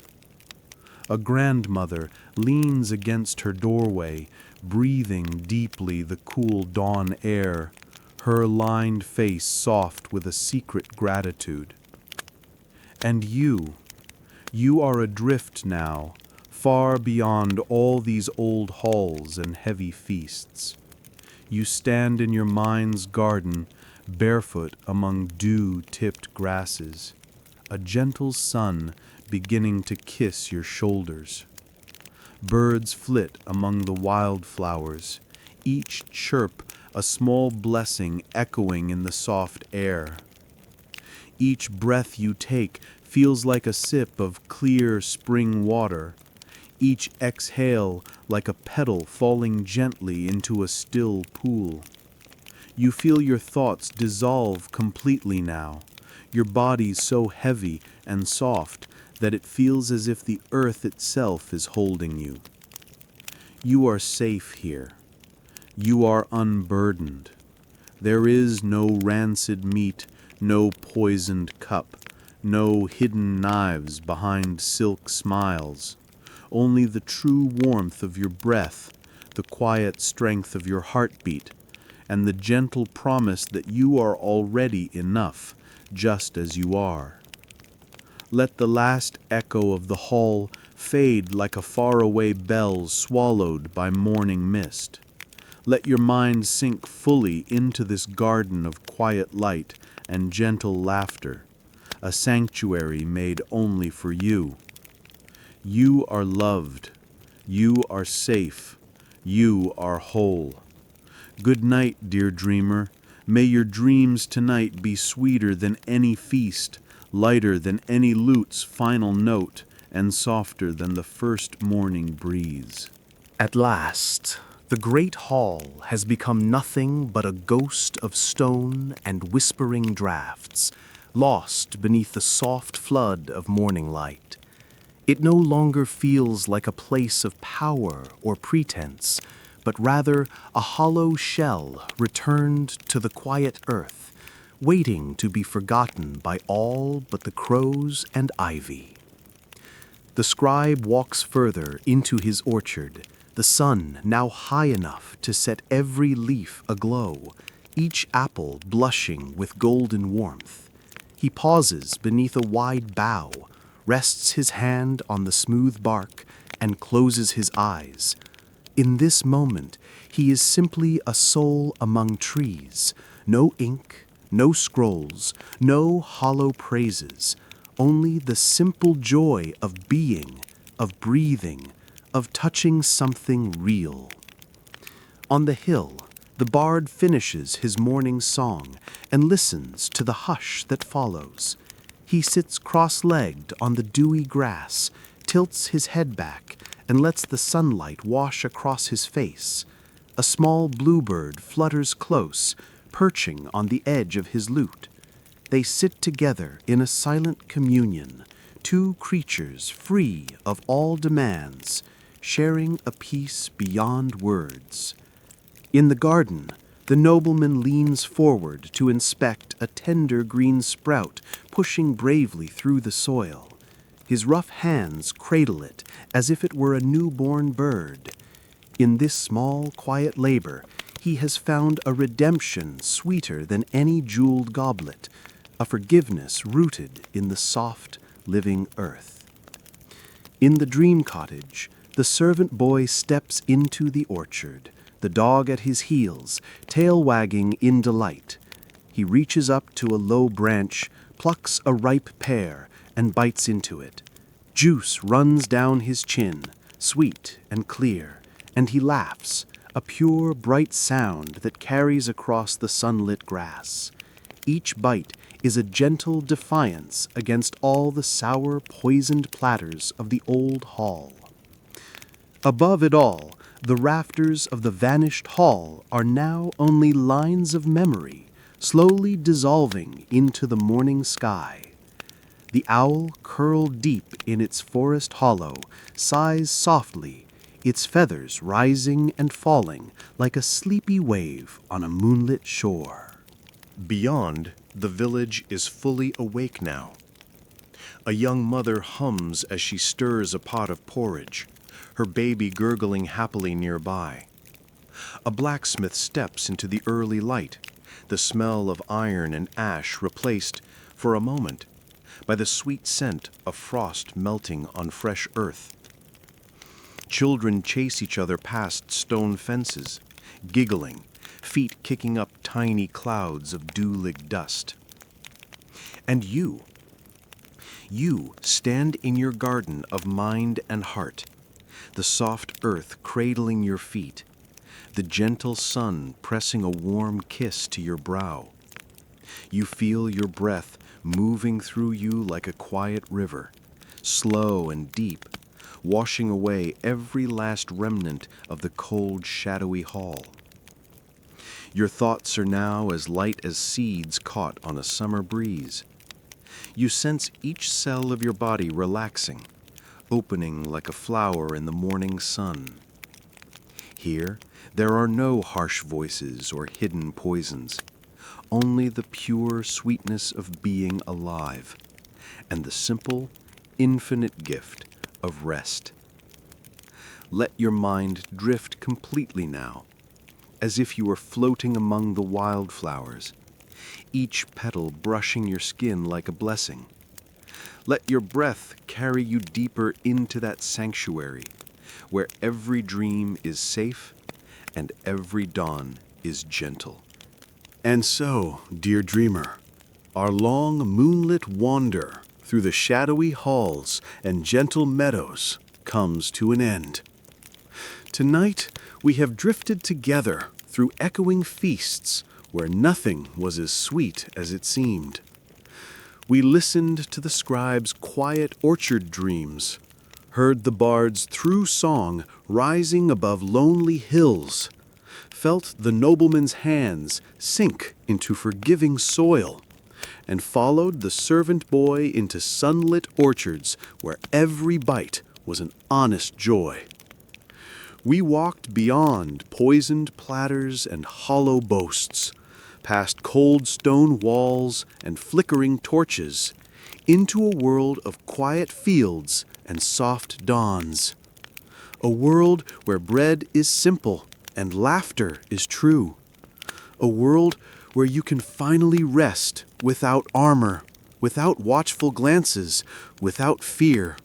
A grandmother leans against her doorway, breathing deeply the cool dawn air, her lined face soft with a secret gratitude. And you are adrift now, far beyond all these old halls and heavy feasts. You stand in your mind's garden, barefoot among dew-tipped grasses, a gentle sun beginning to kiss your shoulders. Birds flit among the wildflowers, each chirp a small blessing echoing in the soft air. Each breath you take feels like a sip of clear spring water, each exhale like a petal falling gently into a still pool. You feel your thoughts dissolve completely now, your body so heavy and soft that it feels as if the earth itself is holding you. You are safe here. You are unburdened. There is no rancid meat, no poisoned cup, no hidden knives behind silk smiles. Only the true warmth of your breath, the quiet strength of your heartbeat, and the gentle promise that you are already enough, just as you are. Let the last echo of the hall fade like a faraway bell swallowed by morning mist. Let your mind sink fully into this garden of quiet light and gentle laughter, a sanctuary made only for you. You are loved. You are safe. You are whole. Good night, dear dreamer. May your dreams tonight be sweeter than any feast, lighter than any lute's final note, and softer than the first morning breeze. At last, the great hall has become nothing but a ghost of stone and whispering draughts, lost beneath the soft flood of morning light. It no longer feels like a place of power or pretense, but rather a hollow shell returned to the quiet earth, waiting to be forgotten by all but the crows and ivy. The scribe walks further into his orchard, the sun now high enough to set every leaf aglow, each apple blushing with golden warmth. He pauses beneath a wide bough, rests his hand on the smooth bark, and closes his eyes. In this moment, he is simply a soul among trees, no ink, no scrolls, no hollow praises, only the simple joy of being, of breathing, of touching something real. On the hill, the bard finishes his morning song and listens to the hush that follows. He sits cross-legged on the dewy grass, tilts his head back, and lets the sunlight wash across his face. A small bluebird flutters close, perching on the edge of his lute. They sit together in a silent communion, two creatures free of all demands, sharing a peace beyond words. In the garden, the nobleman leans forward to inspect a tender green sprout pushing bravely through the soil. His rough hands cradle it as if it were a newborn bird. In this small, quiet labor, he has found a redemption sweeter than any jeweled goblet, a forgiveness rooted in the soft, living earth. In the dream cottage, the servant boy steps into the orchard, the dog at his heels, tail wagging in delight. He reaches up to a low branch, plucks a ripe pear, and bites into it. Juice runs down his chin, sweet and clear, and he laughs, a pure, bright sound that carries across the sunlit grass. Each bite is a gentle defiance against all the sour, poisoned platters of the old hall. Above it all, the rafters of the vanished hall are now only lines of memory, slowly dissolving into the morning sky. The owl, curled deep in its forest hollow, sighs softly, its feathers rising and falling like a sleepy wave on a moonlit shore. Beyond, the village is fully awake now. A young mother hums as she stirs a pot of porridge, her baby gurgling happily nearby. A blacksmith steps into the early light, the smell of iron and ash replaced, for a moment, by the sweet scent of frost melting on fresh earth. Children chase each other past stone fences, giggling, feet kicking up tiny clouds of dew-licked dust. And you stand in your garden of mind and heart, the soft earth cradling your feet, the gentle sun pressing a warm kiss to your brow. You feel your breath moving through you like a quiet river, slow and deep, washing away every last remnant of the cold, shadowy hall. Your thoughts are now as light as seeds caught on a summer breeze. You sense each cell of your body relaxing, opening like a flower in the morning sun. Here, there are no harsh voices or hidden poisons, only the pure sweetness of being alive, and the simple, infinite gift of rest. Let your mind drift completely now, as if you were floating among the wildflowers, each petal brushing your skin like a blessing, Let your breath carry you deeper into that sanctuary, where every dream is safe and every dawn is gentle. And so, dear dreamer, our long moonlit wander through the shadowy halls and gentle meadows comes to an end. Tonight, we have drifted together through echoing feasts where nothing was as sweet as it seemed. We listened to the scribe's quiet orchard dreams, heard the bard's true song rising above lonely hills, felt the nobleman's hands sink into forgiving soil, and followed the servant boy into sunlit orchards where every bite was an honest joy. We walked beyond poisoned platters and hollow boasts, past cold stone walls and flickering torches, into a world of quiet fields and soft dawns. A world where bread is simple and laughter is true. A world where you can finally rest without armor, without watchful glances, without fear.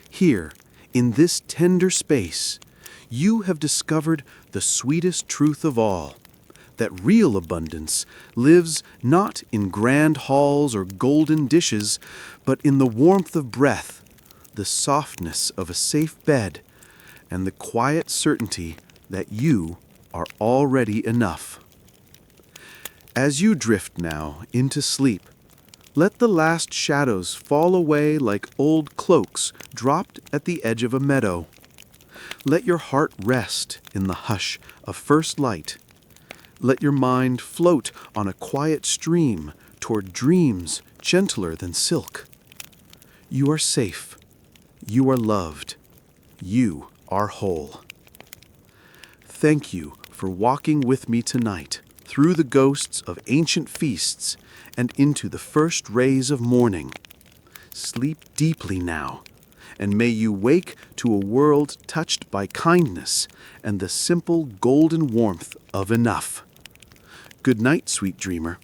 Here, in this tender space, you have discovered the sweetest truth of all, that real abundance lives not in grand halls or golden dishes, but in the warmth of breath, the softness of a safe bed, and the quiet certainty that you are already enough. As you drift now into sleep, let the last shadows fall away like old cloaks dropped at the edge of a meadow. Let your heart rest in the hush of first light. Let your mind float on a quiet stream toward dreams gentler than silk. You are safe. You are loved. You are whole. Thank you for walking with me tonight through the ghosts of ancient feasts and into the first rays of morning. Sleep deeply now, and may you wake to a world touched by kindness and the simple golden warmth of enough. Good night, sweet dreamer.